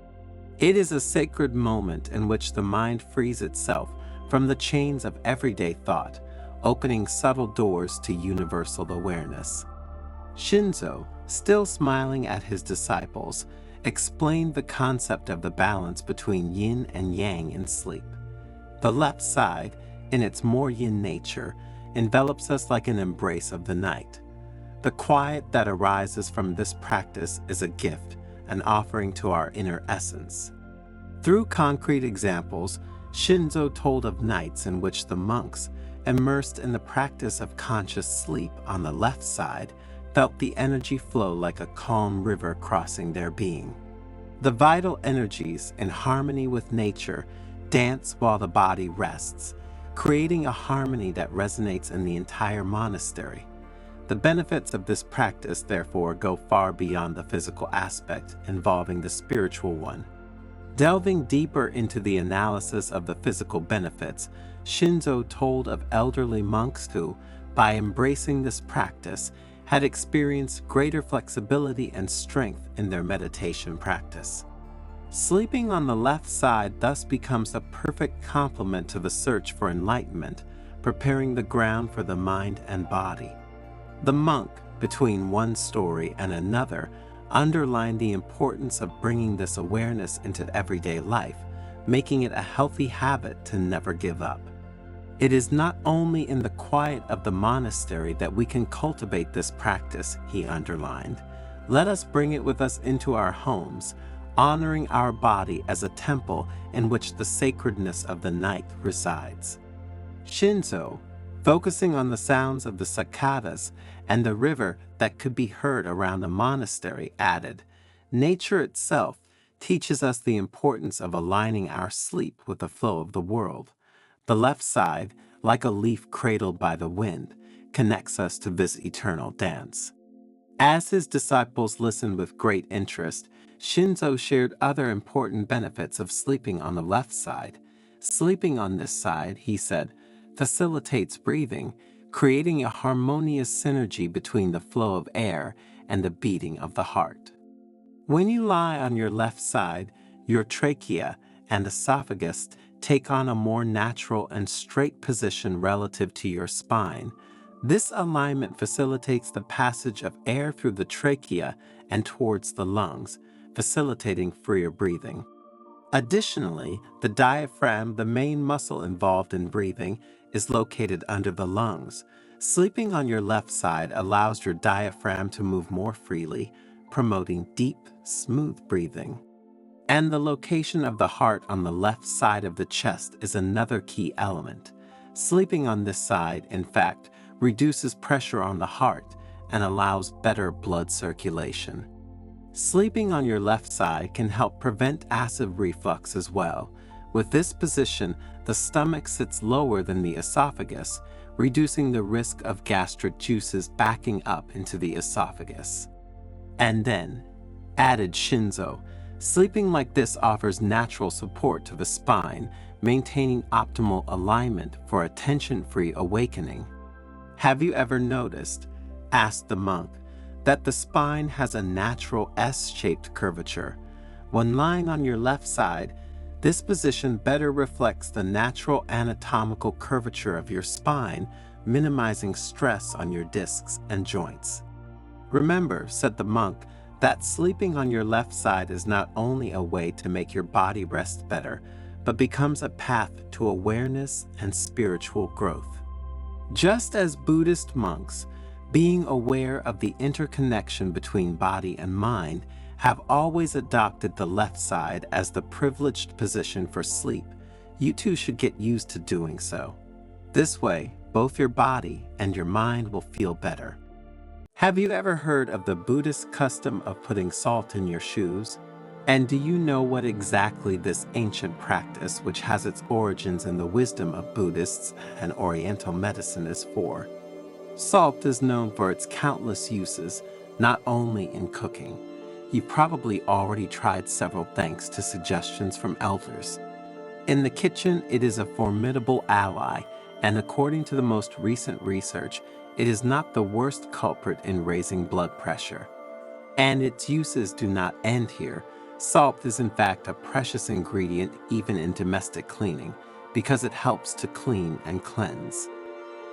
It is a sacred moment in which the mind frees itself from the chains of everyday thought, opening subtle doors to universal awareness. Shinzo, still smiling at his disciples, explained the concept of the balance between yin and yang in sleep. The left side, in its more yin nature, envelops us like an embrace of the night. The quiet that arises from this practice is a gift, an offering to our inner essence. Through concrete examples, Shinzo told of nights in which the monks, immersed in the practice of conscious sleep on the left side, felt the energy flow like a calm river crossing their being. The vital energies, in harmony with nature, dance while the body rests, creating a harmony that resonates in the entire monastery. The benefits of this practice, therefore, go far beyond the physical aspect, involving the spiritual one. Delving deeper into the analysis of the physical benefits, Shinzo told of elderly monks who, by embracing this practice, had experienced greater flexibility and strength in their meditation practice. Sleeping on the left side thus becomes a perfect complement to the search for enlightenment, preparing the ground for the mind and body. The monk, between one story and another, underlined the importance of bringing this awareness into everyday life, making it a healthy habit to never give up. It is not only in the quiet of the monastery that we can cultivate this practice, he underlined. Let us bring it with us into our homes, honoring our body as a temple in which the sacredness of the night resides. Shinzo, focusing on the sounds of the cicadas and the river that could be heard around the monastery, added, "Nature itself teaches us the importance of aligning our sleep with the flow of the world. The left side, like a leaf cradled by the wind, connects us to this eternal dance." As his disciples listened with great interest, Shinzo shared other important benefits of sleeping on the left side. Sleeping on this side, he said, facilitates breathing, creating a harmonious synergy between the flow of air and the beating of the heart. When you lie on your left side, your trachea and esophagus take on a more natural and straight position relative to your spine. This alignment facilitates the passage of air through the trachea and towards the lungs, facilitating freer breathing. Additionally, the diaphragm, the main muscle involved in breathing, is located under the lungs. Sleeping on your left side allows your diaphragm to move more freely, promoting deep, smooth breathing. And the location of the heart on the left side of the chest is another key element. Sleeping on this side, in fact, reduces pressure on the heart and allows better blood circulation. Sleeping on your left side can help prevent acid reflux as well. With this position, the stomach sits lower than the esophagus, reducing the risk of gastric juices backing up into the esophagus. And then, added Shinzo, sleeping like this offers natural support to the spine, maintaining optimal alignment for a tension-free awakening. "Have you ever noticed," asked the monk, "that the spine has a natural S-shaped curvature? When lying on your left side, this position better reflects the natural anatomical curvature of your spine, minimizing stress on your discs and joints." "Remember," said the monk, "that sleeping on your left side is not only a way to make your body rest better, but becomes a path to awareness and spiritual growth." Just as Buddhist monks, being aware of the interconnection between body and mind, have always adopted the left side as the privileged position for sleep, you too should get used to doing so. This way, both your body and your mind will feel better. Have you ever heard of the Buddhist custom of putting salt in your shoes? And do you know what exactly this ancient practice, which has its origins in the wisdom of Buddhists and Oriental medicine, is for? Salt is known for its countless uses, not only in cooking. You've probably already tried several thanks to suggestions from elders. In the kitchen, it is a formidable ally, and according to the most recent research, it is not the worst culprit in raising blood pressure. And its uses do not end here. Salt is in fact a precious ingredient even in domestic cleaning, because it helps to clean and cleanse.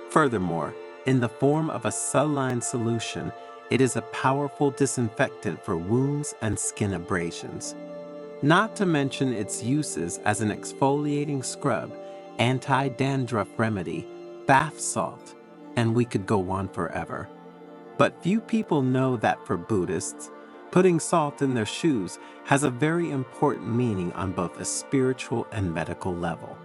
Furthermore, in the form of a saline solution, it is a powerful disinfectant for wounds and skin abrasions. Not to mention its uses as an exfoliating scrub, anti-dandruff remedy, bath salt, and we could go on forever. But few people know that for Buddhists, putting salt in their shoes has a very important meaning on both a spiritual and medical level.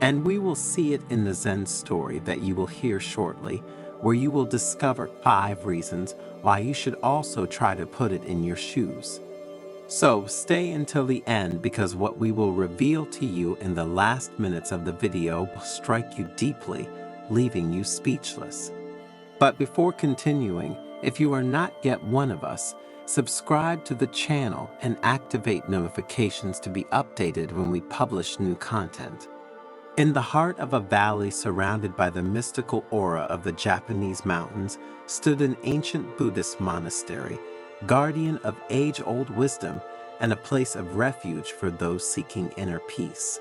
And we will see it in the Zen story that you will hear shortly, where you will discover 5 reasons why you should also try to put it in your shoes. So stay until the end, because what we will reveal to you in the last minutes of the video will strike you deeply, leaving you speechless. But before continuing, if you are not yet one of us, subscribe to the channel and activate notifications to be updated when we publish new content. In the heart of a valley surrounded by the mystical aura of the Japanese mountains stood an ancient Buddhist monastery, guardian of age-old wisdom and a place of refuge for those seeking inner peace.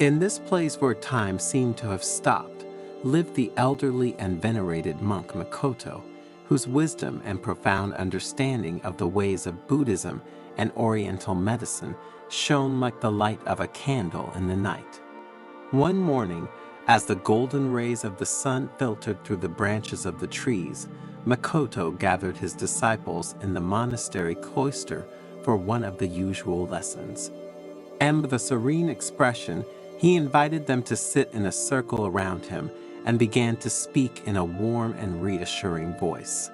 In this place where time seemed to have stopped, lived the elderly and venerated monk Makoto, whose wisdom and profound understanding of the ways of Buddhism and Oriental medicine shone like the light of a candle in the night. One morning, as the golden rays of the sun filtered through the branches of the trees, Makoto gathered his disciples in the monastery cloister for one of the usual lessons. And with a serene expression, he invited them to sit in a circle around him and began to speak in a warm and reassuring voice.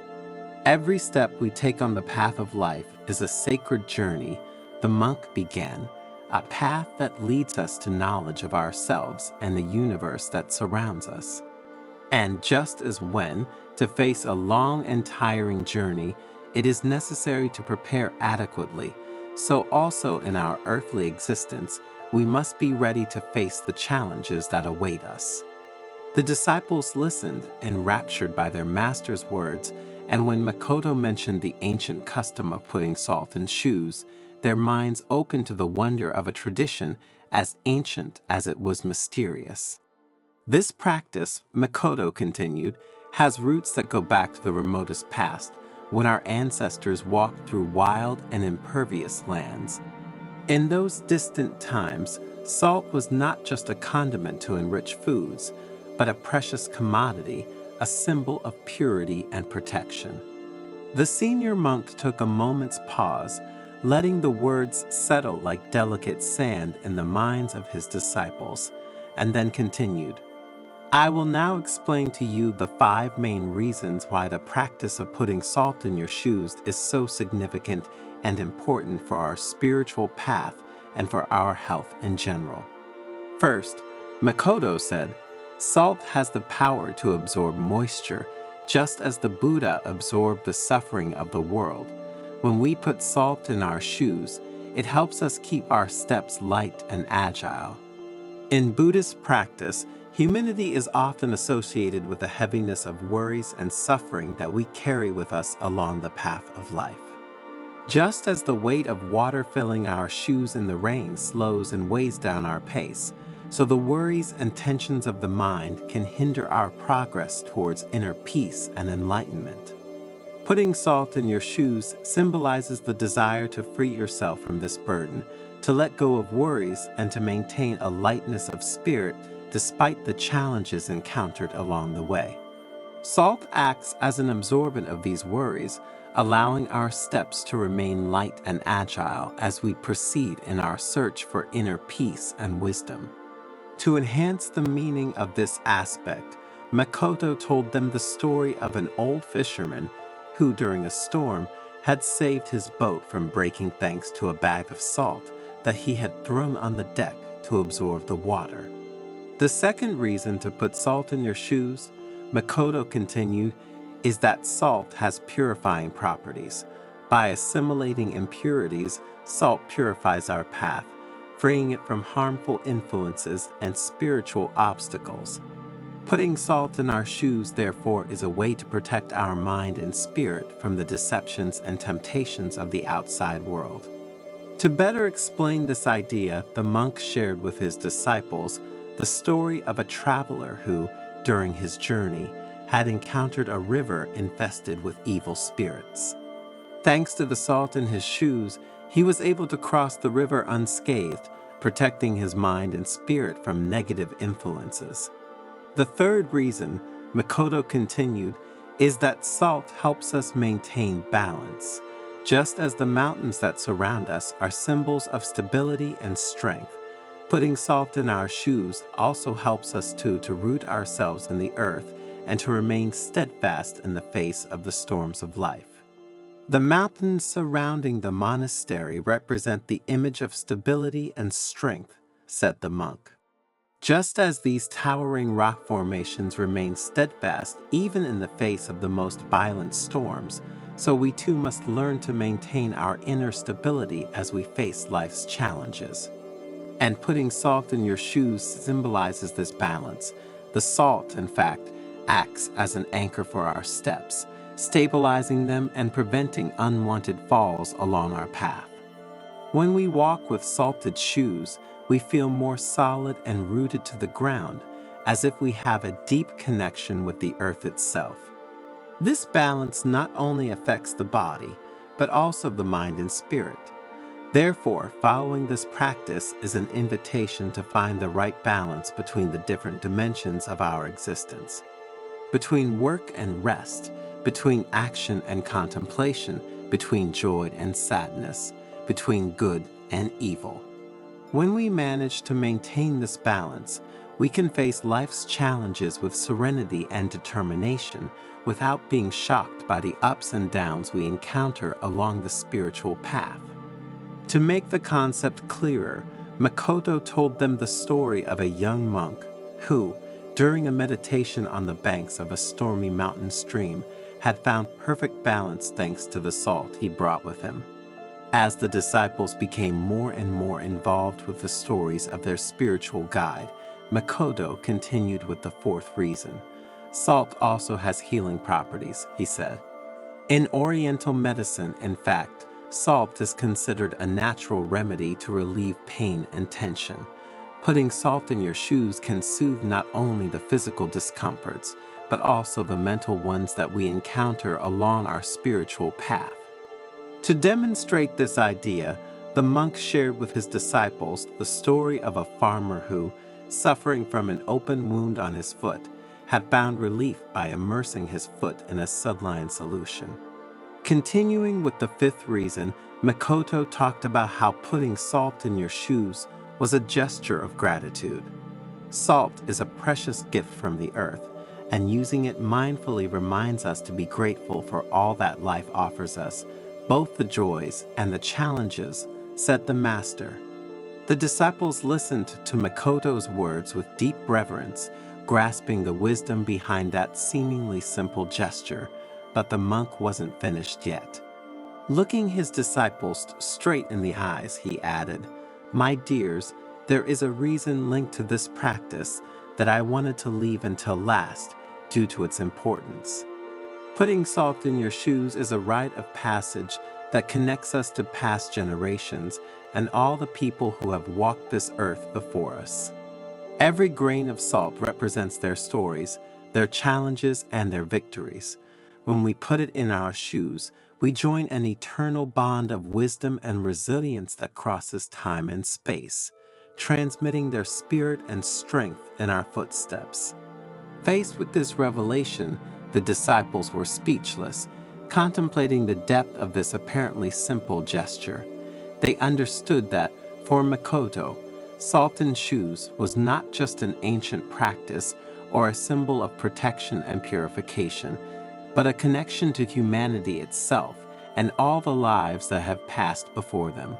Every step we take on the path of life is a sacred journey, the monk began, a path that leads us to knowledge of ourselves and the universe that surrounds us. And just as when, to face a long and tiring journey, it is necessary to prepare adequately, so also in our earthly existence, we must be ready to face the challenges that await us. The disciples listened, enraptured by their master's words, and when Makoto mentioned the ancient custom of putting salt in shoes, their minds opened to the wonder of a tradition as ancient as it was mysterious. This practice, Makoto continued, has roots that go back to the remotest past, when our ancestors walked through wild and impervious lands. In those distant times, salt was not just a condiment to enrich foods, but a precious commodity, a symbol of purity and protection. The senior monk took a moment's pause, letting the words settle like delicate sand in the minds of his disciples, and then continued. I will now explain to you the 5 main reasons why the practice of putting salt in your shoes is so significant and important for our spiritual path and for our health in general. First, Makoto said, salt has the power to absorb moisture, just as the Buddha absorbed the suffering of the world. When we put salt in our shoes, it helps us keep our steps light and agile. In Buddhist practice, humility is often associated with the heaviness of worries and suffering that we carry with us along the path of life. Just as the weight of water filling our shoes in the rain slows and weighs down our pace, so the worries and tensions of the mind can hinder our progress towards inner peace and enlightenment. Putting salt in your shoes symbolizes the desire to free yourself from this burden, to let go of worries, and to maintain a lightness of spirit despite the challenges encountered along the way. Salt acts as an absorbent of these worries, allowing our steps to remain light and agile as we proceed in our search for inner peace and wisdom. To enhance the meaning of this aspect, Makoto told them the story of an old fisherman who, during a storm, had saved his boat from breaking thanks to a bag of salt that he had thrown on the deck to absorb the water. The second reason to put salt in your shoes, Makoto continued, is that salt has purifying properties. By assimilating impurities, salt purifies our path, freeing it from harmful influences and spiritual obstacles. Putting salt in our shoes, therefore, is a way to protect our mind and spirit from the deceptions and temptations of the outside world. To better explain this idea, the monk shared with his disciples the story of a traveler who, during his journey, had encountered a river infested with evil spirits. Thanks to the salt in his shoes, he was able to cross the river unscathed, protecting his mind and spirit from negative influences. The third reason, Makoto continued, is that salt helps us maintain balance. Just as the mountains that surround us are symbols of stability and strength, putting salt in our shoes also helps us to root ourselves in the earth and to remain steadfast in the face of the storms of life. The mountains surrounding the monastery represent the image of stability and strength, said the monk. Just as these towering rock formations remain steadfast even in the face of the most violent storms, so we too must learn to maintain our inner stability as we face life's challenges. And putting salt in your shoes symbolizes this balance. The salt, in fact, acts as an anchor for our steps, stabilizing them and preventing unwanted falls along our path. When we walk with salted shoes, we feel more solid and rooted to the ground, as if we have a deep connection with the earth itself. This balance not only affects the body, but also the mind and spirit. Therefore, following this practice is an invitation to find the right balance between the different dimensions of our existence. Between work and rest, between action and contemplation, between joy and sadness, between good and evil. When we manage to maintain this balance, we can face life's challenges with serenity and determination without being shocked by the ups and downs we encounter along the spiritual path. To make the concept clearer, Makoto told them the story of a young monk who, during a meditation on the banks of a stormy mountain stream, had found perfect balance thanks to the salt he brought with him. As the disciples became more and more involved with the stories of their spiritual guide, Makoto continued with the fourth reason. Salt also has healing properties, he said. In Oriental medicine, in fact, salt is considered a natural remedy to relieve pain and tension. Putting salt in your shoes can soothe not only the physical discomforts, but also the mental ones that we encounter along our spiritual path. To demonstrate this idea, the monk shared with his disciples the story of a farmer who, suffering from an open wound on his foot, had found relief by immersing his foot in a saline solution. Continuing with the fifth reason, Makoto talked about how putting salt in your shoes was a gesture of gratitude. Salt is a precious gift from the earth, and using it mindfully reminds us to be grateful for all that life offers us, both the joys and the challenges, said the master. The disciples listened to Makoto's words with deep reverence, grasping the wisdom behind that seemingly simple gesture, but the monk wasn't finished yet. Looking his disciples straight in the eyes, he added, "My dears, there is a reason linked to this practice that I wanted to leave until last due to its importance. Putting salt in your shoes is a rite of passage that connects us to past generations and all the people who have walked this earth before us. Every grain of salt represents their stories, their challenges, and their victories. When we put it in our shoes, we join an eternal bond of wisdom and resilience that crosses time and space, transmitting their spirit and strength in our footsteps." Faced with this revelation, the disciples were speechless, contemplating the depth of this apparently simple gesture. They understood that, for Makoto, salt in shoes was not just an ancient practice or a symbol of protection and purification, but a connection to humanity itself and all the lives that have passed before them.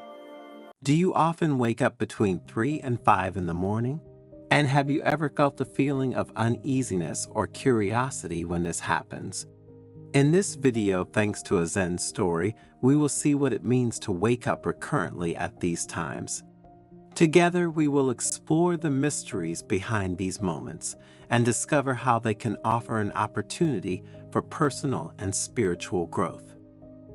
Do you often wake up between 3 and 5 in the morning? And have you ever felt a feeling of uneasiness or curiosity when this happens? In this video, thanks to a Zen story, we will see what it means to wake up recurrently at these times. Together, we will explore the mysteries behind these moments and discover how they can offer an opportunity for personal and spiritual growth.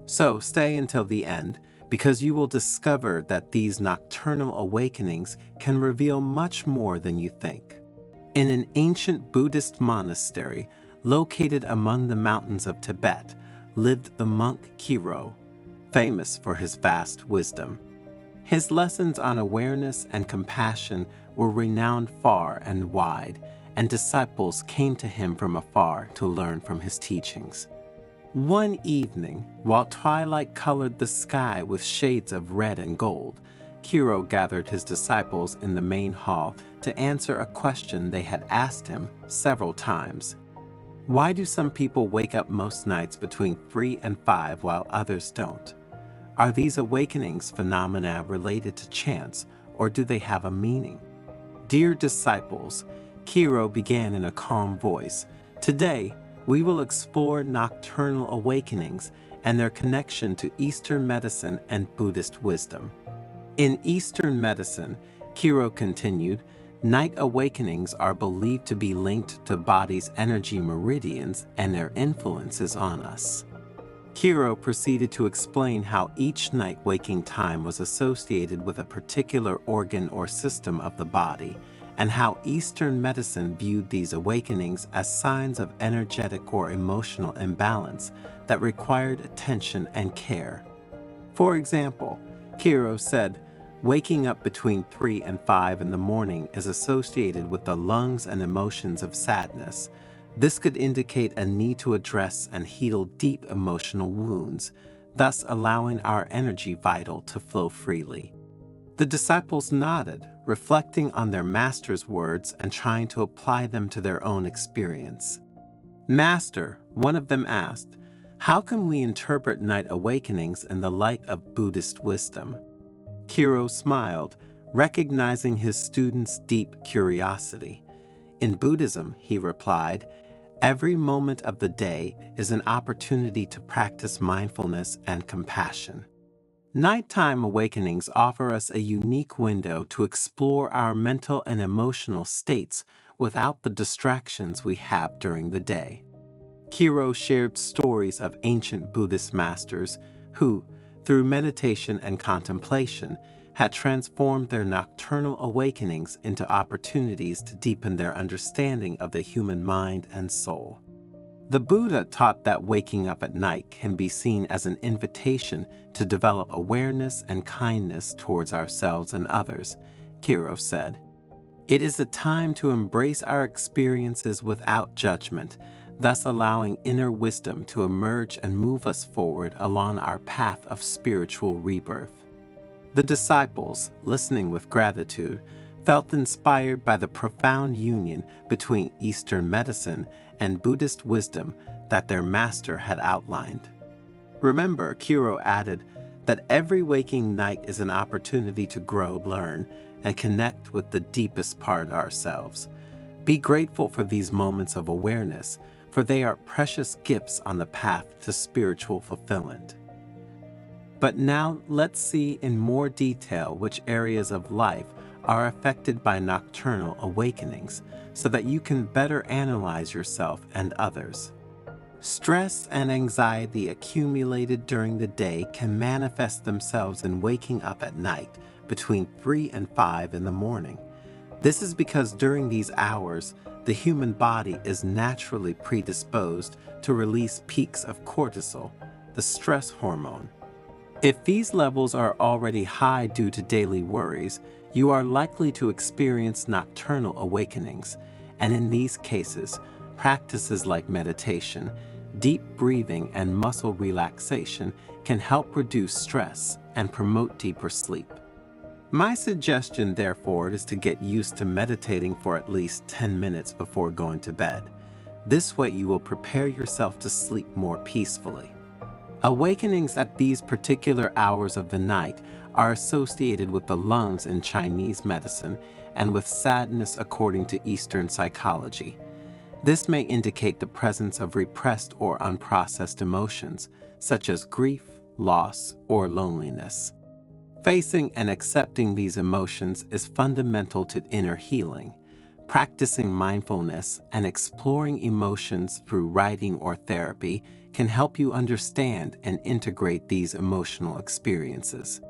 So stay until the end, because you will discover that these nocturnal awakenings can reveal much more than you think. In an ancient Buddhist monastery located among the mountains of Tibet lived the monk Kiro, famous for his vast wisdom. His lessons on awareness and compassion were renowned far and wide, and disciples came to him from afar to learn from his teachings. One evening, while twilight colored the sky with shades of red and gold, Kiro gathered his disciples in the main hall to answer a question they had asked him several times. Why do some people wake up most nights between 3 and 5 while others don't? Are these awakenings phenomena related to chance, or do they have a meaning? Dear disciples, Kiro began in a calm voice, today we will explore nocturnal awakenings and their connection to Eastern medicine and Buddhist wisdom. In Eastern medicine, Kiro continued, night awakenings are believed to be linked to body's energy meridians and their influences on us. Kiro proceeded to explain how each night waking time was associated with a particular organ or system of the body, and how Eastern medicine viewed these awakenings as signs of energetic or emotional imbalance that required attention and care. For example, Kiro said, waking up between 3 and 5 in the morning is associated with the lungs and emotions of sadness. This could indicate a need to address and heal deep emotional wounds, thus allowing our energy vital to flow freely. The disciples nodded, reflecting on their master's words and trying to apply them to their own experience. Master, one of them asked, how can we interpret night awakenings in the light of Buddhist wisdom? Kiro smiled, recognizing his student's deep curiosity. In Buddhism, he replied, every moment of the day is an opportunity to practice mindfulness and compassion. Nighttime awakenings offer us a unique window to explore our mental and emotional states without the distractions we have during the day. Kiro shared stories of ancient Buddhist masters who, through meditation and contemplation, had transformed their nocturnal awakenings into opportunities to deepen their understanding of the human mind and soul. The Buddha taught that waking up at night can be seen as an invitation to develop awareness and kindness towards ourselves and others, Kiro said. It is a time to embrace our experiences without judgment, thus allowing inner wisdom to emerge and move us forward along our path of spiritual rebirth. The disciples, listening with gratitude, felt inspired by the profound union between Eastern medicine and Buddhist wisdom that their master had outlined. Remember, Kiro added, that every waking night is an opportunity to grow, learn, and connect with the deepest part of ourselves. Be grateful for these moments of awareness, for they are precious gifts on the path to spiritual fulfillment. But now let's see in more detail which areas of life are affected by nocturnal awakenings so that you can better analyze yourself and others. Stress and anxiety accumulated during the day can manifest themselves in waking up at night between 3 and 5 in the morning. This is because during these hours, the human body is naturally predisposed to release peaks of cortisol, the stress hormone. If these levels are already high due to daily worries, you are likely to experience nocturnal awakenings, and in these cases, practices like meditation, deep breathing, and muscle relaxation can help reduce stress and promote deeper sleep. My suggestion, therefore, is to get used to meditating for at least 10 minutes before going to bed. This way you will prepare yourself to sleep more peacefully. Awakenings at these particular hours of the night are associated with the lungs in Chinese medicine and with sadness according to Eastern psychology. This may indicate the presence of repressed or unprocessed emotions, such as grief, loss, or loneliness. Facing and accepting these emotions is fundamental to inner healing. Practicing mindfulness and exploring emotions through writing or therapy can help you understand and integrate these emotional experiences.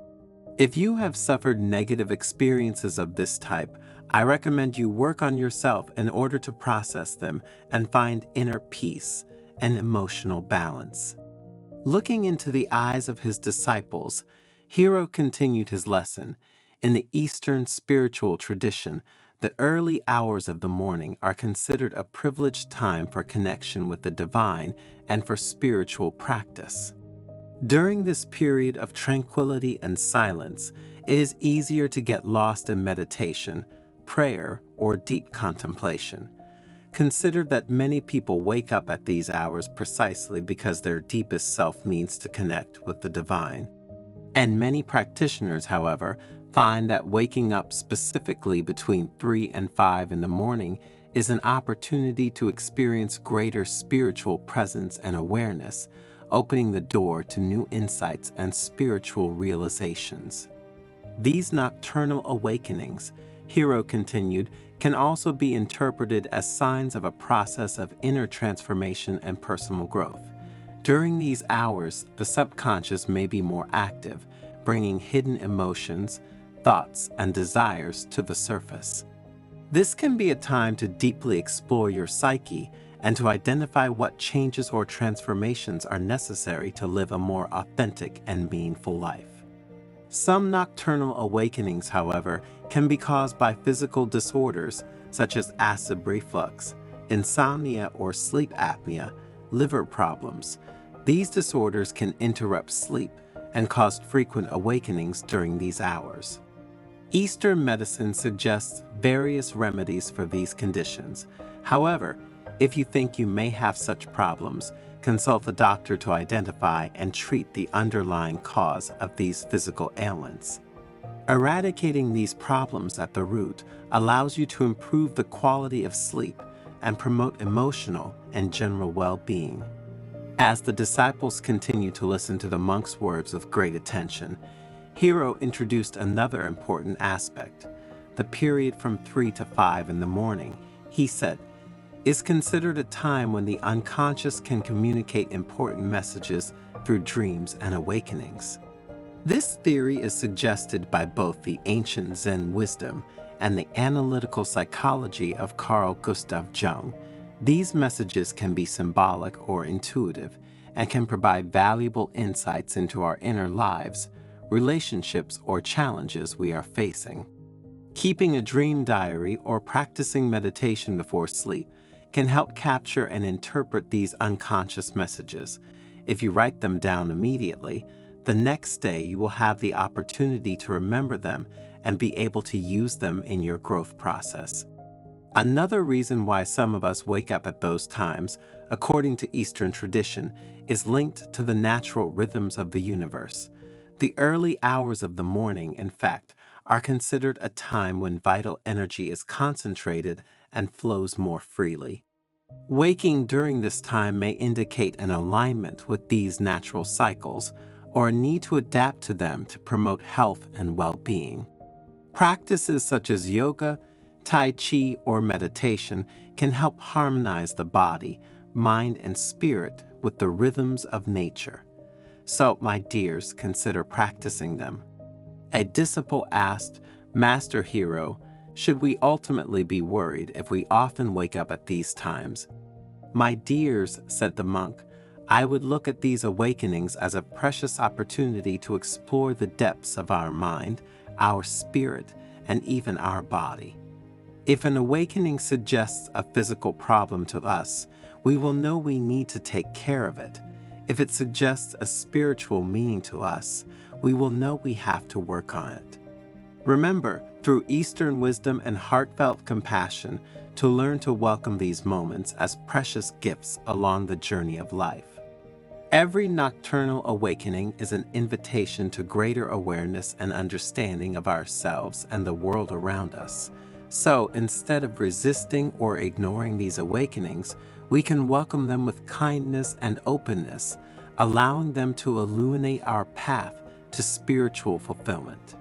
If you have suffered negative experiences of this type, I recommend you work on yourself in order to process them and find inner peace and emotional balance. Looking into the eyes of his disciples, Hiro continued his lesson. In the Eastern spiritual tradition, the early hours of the morning are considered a privileged time for connection with the divine and for spiritual practice. During this period of tranquility and silence, it is easier to get lost in meditation, prayer, or deep contemplation. Consider that many people wake up at these hours precisely because their deepest self needs to connect with the divine. And many practitioners, however, Find that waking up specifically between 3 and 5 in the morning is an opportunity to experience greater spiritual presence and awareness, opening the door to new insights and spiritual realizations. These nocturnal awakenings, Hero continued, can also be interpreted as signs of a process of inner transformation and personal growth. During these hours, the subconscious may be more active, bringing hidden emotions, thoughts, and desires to the surface. This can be a time to deeply explore your psyche and to identify what changes or transformations are necessary to live a more authentic and meaningful life. Some nocturnal awakenings, however, can be caused by physical disorders such as acid reflux, insomnia or sleep apnea, liver problems. These disorders can interrupt sleep and cause frequent awakenings during these hours. Eastern medicine suggests various remedies for these conditions. However, if you think you may have such problems, consult a doctor to identify and treat the underlying cause of these physical ailments. Eradicating these problems at the root allows you to improve the quality of sleep and promote emotional and general well-being. As the disciples continued to listen to the monk's words with great attention, Hero introduced another important aspect. The period from 3 to 5 in the morning, he said, is considered a time when the unconscious can communicate important messages through dreams and awakenings. This theory is suggested by both the ancient Zen wisdom and the analytical psychology of Carl Gustav Jung. These messages can be symbolic or intuitive and can provide valuable insights into our inner lives, relationships, or challenges we are facing. Keeping a dream diary or practicing meditation before sleep can help capture and interpret these unconscious messages. If you write them down immediately, the next day you will have the opportunity to remember them and be able to use them in your growth process. Another reason why some of us wake up at those times, according to Eastern tradition, is linked to the natural rhythms of the universe. The early hours of the morning, in fact, are considered a time when vital energy is concentrated and flows more freely. Waking during this time may indicate an alignment with these natural cycles or a need to adapt to them to promote health and well-being. Practices such as yoga, tai chi, or meditation can help harmonize the body, mind, and spirit with the rhythms of nature. So, my dears, consider practicing them. A disciple asked, "Master Hero, should we ultimately be worried if we often wake up at these times?" "My dears," said the monk, "I would look at these awakenings as a precious opportunity to explore the depths of our mind, our spirit, and even our body. If an awakening suggests a physical problem to us, we will know we need to take care of it. If it suggests a spiritual meaning to us, we will know we have to work on it." Remember, through Eastern wisdom and heartfelt compassion, to learn to welcome these moments as precious gifts along the journey of life. Every nocturnal awakening is an invitation to greater awareness and understanding of ourselves and the world around us. So, instead of resisting or ignoring these awakenings, we can welcome them with kindness and openness, allowing them to illuminate our path to spiritual fulfillment.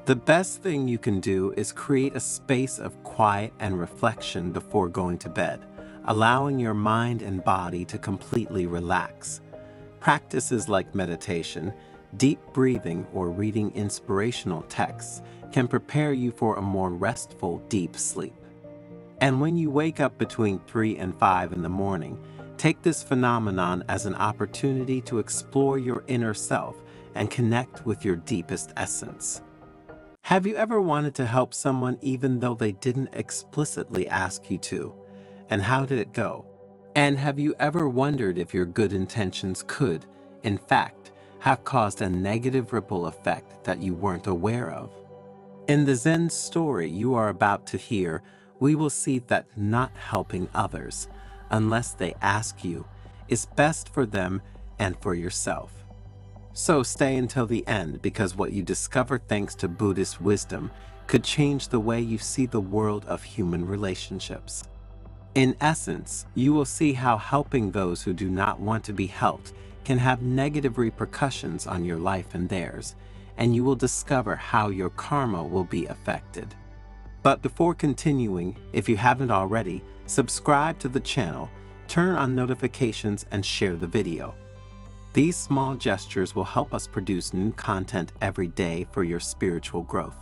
The best thing you can do is create a space of quiet and reflection before going to bed, allowing your mind and body to completely relax. Practices like meditation, deep breathing, or reading inspirational texts can prepare you for a more restful, deep sleep. And when you wake up between 3 and 5 in the morning, take this phenomenon as an opportunity to explore your inner self and connect with your deepest essence. Have you ever wanted to help someone even though they didn't explicitly ask you to? And how did it go? And have you ever wondered if your good intentions could, in fact, have caused a negative ripple effect that you weren't aware of? In the Zen story you are about to hear, we will see that not helping others, unless they ask you, is best for them and for yourself. So stay until the end, because what you discover thanks to Buddhist wisdom could change the way you see the world of human relationships. In essence, you will see how helping those who do not want to be helped can have negative repercussions on your life and theirs, and you will discover how your karma will be affected. But before continuing, if you haven't already, subscribe to the channel, turn on notifications, and share the video. These small gestures will help us produce new content every day for your spiritual growth.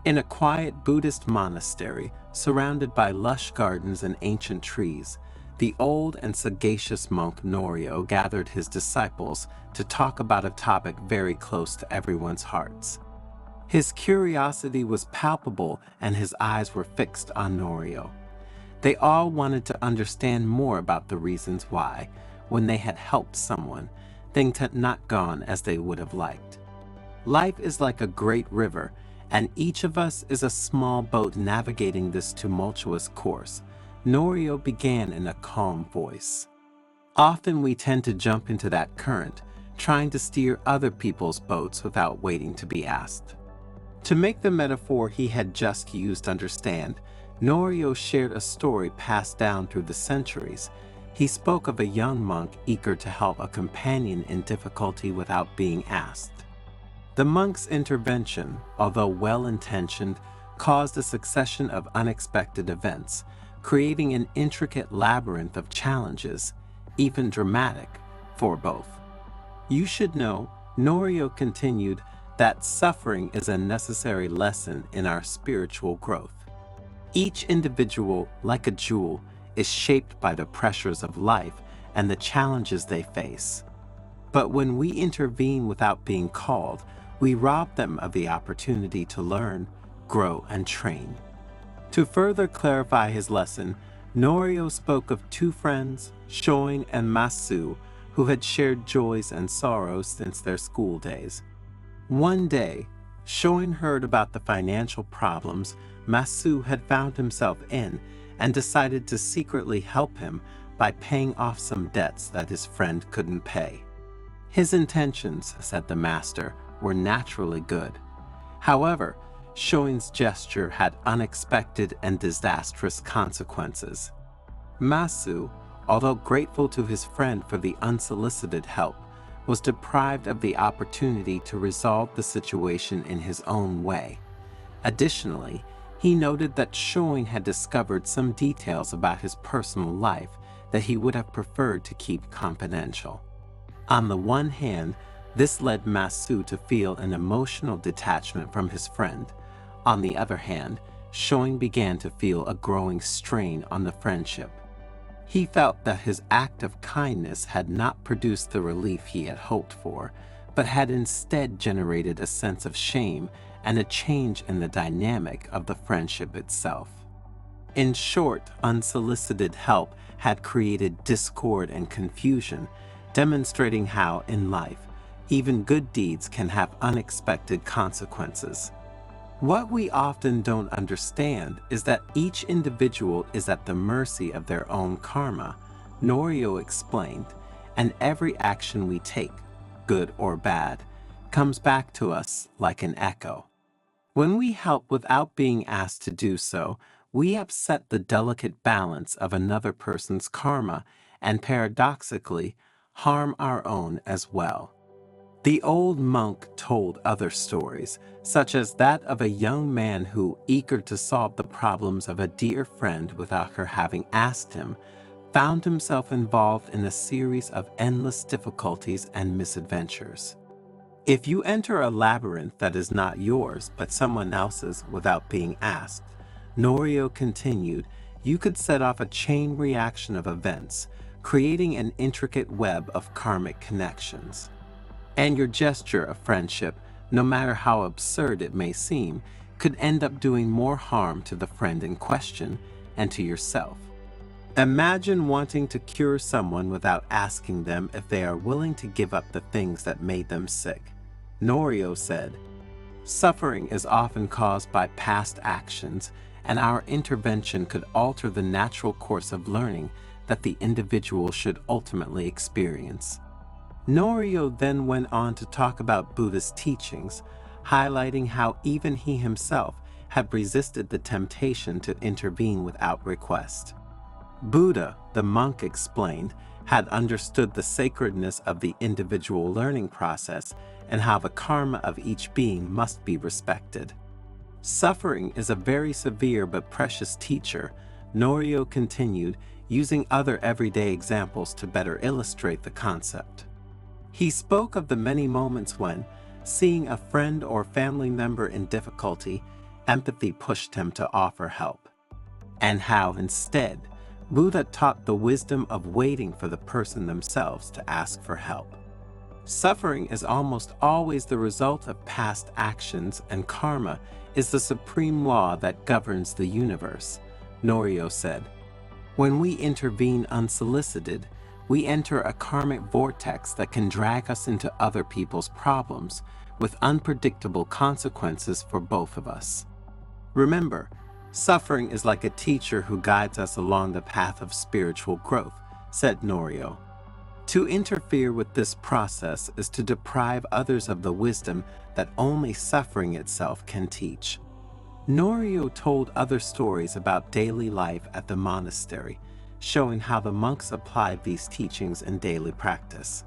In a quiet Buddhist monastery, surrounded by lush gardens and ancient trees, the old and sagacious monk Norio gathered his disciples to talk about a topic very close to everyone's hearts. His curiosity was palpable and his eyes were fixed on Norio. They all wanted to understand more about the reasons why, when they had helped someone, things had not gone as they would have liked. Life is like a great river, and each of us is a small boat navigating this tumultuous course, Norio began in a calm voice. Often we tend to jump into that current, trying to steer other people's boats without waiting to be asked. To make the metaphor he had just used understand, Norio shared a story passed down through the centuries. He spoke of a young monk eager to help a companion in difficulty without being asked. The monk's intervention, although well-intentioned, caused a succession of unexpected events, creating an intricate labyrinth of challenges, even dramatic, for both. You should know, Norio continued, that suffering is a necessary lesson in our spiritual growth. Each individual, like a jewel, is shaped by the pressures of life and the challenges they face. But when we intervene without being called, we rob them of the opportunity to learn, grow, and train. To further clarify his lesson, Norio spoke of two friends, Shoin and Masu, who had shared joys and sorrows since their school days. One day, Shoin heard about the financial problems Masu had found himself in and decided to secretly help him by paying off some debts that his friend couldn't pay. His intentions, said the master, were naturally good. However, Shoin's gesture had unexpected and disastrous consequences. Masu, although grateful to his friend for the unsolicited help, was deprived of the opportunity to resolve the situation in his own way. Additionally, he noted that Shoin had discovered some details about his personal life that he would have preferred to keep confidential. On the one hand, this led Masu to feel an emotional detachment from his friend. On the other hand, Shoin began to feel a growing strain on the friendship. He felt that his act of kindness had not produced the relief he had hoped for, but had instead generated a sense of shame and a change in the dynamic of the friendship itself. In short, unsolicited help had created discord and confusion, demonstrating how, in life, even good deeds can have unexpected consequences. What we often don't understand is that each individual is at the mercy of their own karma, Norio explained, and every action we take, good or bad, comes back to us like an echo. When we help without being asked to do so, we upset the delicate balance of another person's karma and paradoxically harm our own as well. The old monk told other stories, such as that of a young man who, eager to solve the problems of a dear friend without her having asked him, found himself involved in a series of endless difficulties and misadventures. If you enter a labyrinth that is not yours but someone else's without being asked, Norio continued, you could set off a chain reaction of events, creating an intricate web of karmic connections. And your gesture of friendship, no matter how absurd it may seem, could end up doing more harm to the friend in question and to yourself. Imagine wanting to cure someone without asking them if they are willing to give up the things that made them sick. Norio said, suffering is often caused by past actions, and our intervention could alter the natural course of learning that the individual should ultimately experience. Norio then went on to talk about Buddha's teachings, highlighting how even he himself had resisted the temptation to intervene without request. Buddha, the monk explained, had understood the sacredness of the individual learning process and how the karma of each being must be respected. Suffering is a very severe but precious teacher, Norio continued, using other everyday examples to better illustrate the concept. He spoke of the many moments when, seeing a friend or family member in difficulty, empathy pushed him to offer help, and how instead, Buddha taught the wisdom of waiting for the person themselves to ask for help. Suffering is almost always the result of past actions, and karma is the supreme law that governs the universe, Norio said. When we intervene unsolicited, we enter a karmic vortex that can drag us into other people's problems, with unpredictable consequences for both of us. Remember, suffering is like a teacher who guides us along the path of spiritual growth, said Norio. To interfere with this process is to deprive others of the wisdom that only suffering itself can teach. Norio told other stories about daily life at the monastery, showing how the monks applied these teachings in daily practice.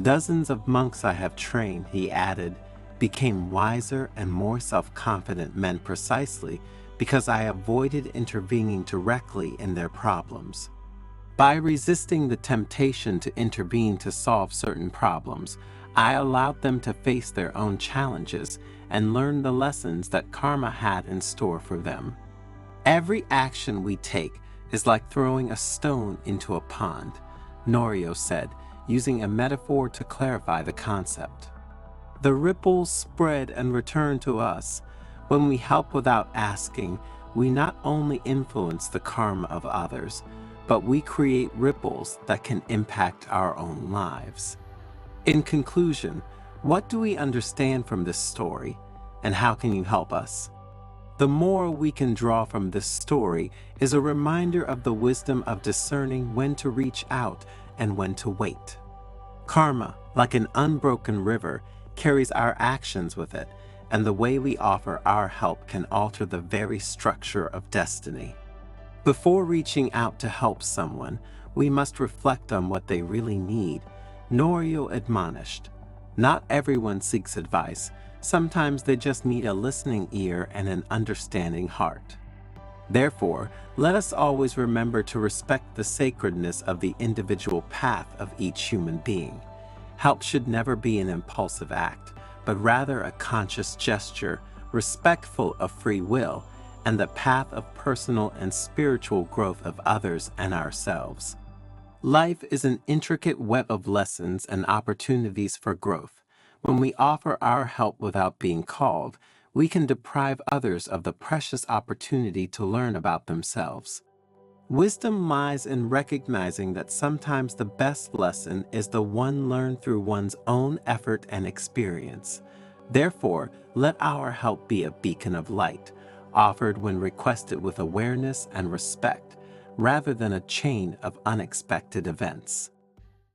Dozens of monks I have trained, he added, became wiser and more self-confident men precisely because I avoided intervening directly in their problems. By resisting the temptation to intervene to solve certain problems, I allowed them to face their own challenges and learn the lessons that karma had in store for them. Every action we take is like throwing a stone into a pond, Norio said, using a metaphor to clarify the concept. The ripples spread and return to us. When we help without asking, we not only influence the karma of others, but we create ripples that can impact our own lives. In conclusion, what do we understand from this story, and how can you help us? The moral we can draw from this story is a reminder of the wisdom of discerning when to reach out and when to wait. Karma, like an unbroken river, carries our actions with it, and the way we offer our help can alter the very structure of destiny. Before reaching out to help someone, we must reflect on what they really need, Norio admonished. Not everyone seeks advice. Sometimes they just need a listening ear and an understanding heart. Therefore, let us always remember to respect the sacredness of the individual path of each human being. Help should never be an impulsive act, but rather a conscious gesture, respectful of free will, and the path of personal and spiritual growth of others and ourselves. Life is an intricate web of lessons and opportunities for growth. When we offer our help without being called, we can deprive others of the precious opportunity to learn about themselves. Wisdom lies in recognizing that sometimes the best lesson is the one learned through one's own effort and experience. Therefore, let our help be a beacon of light, offered when requested with awareness and respect, rather than a chain of unexpected events.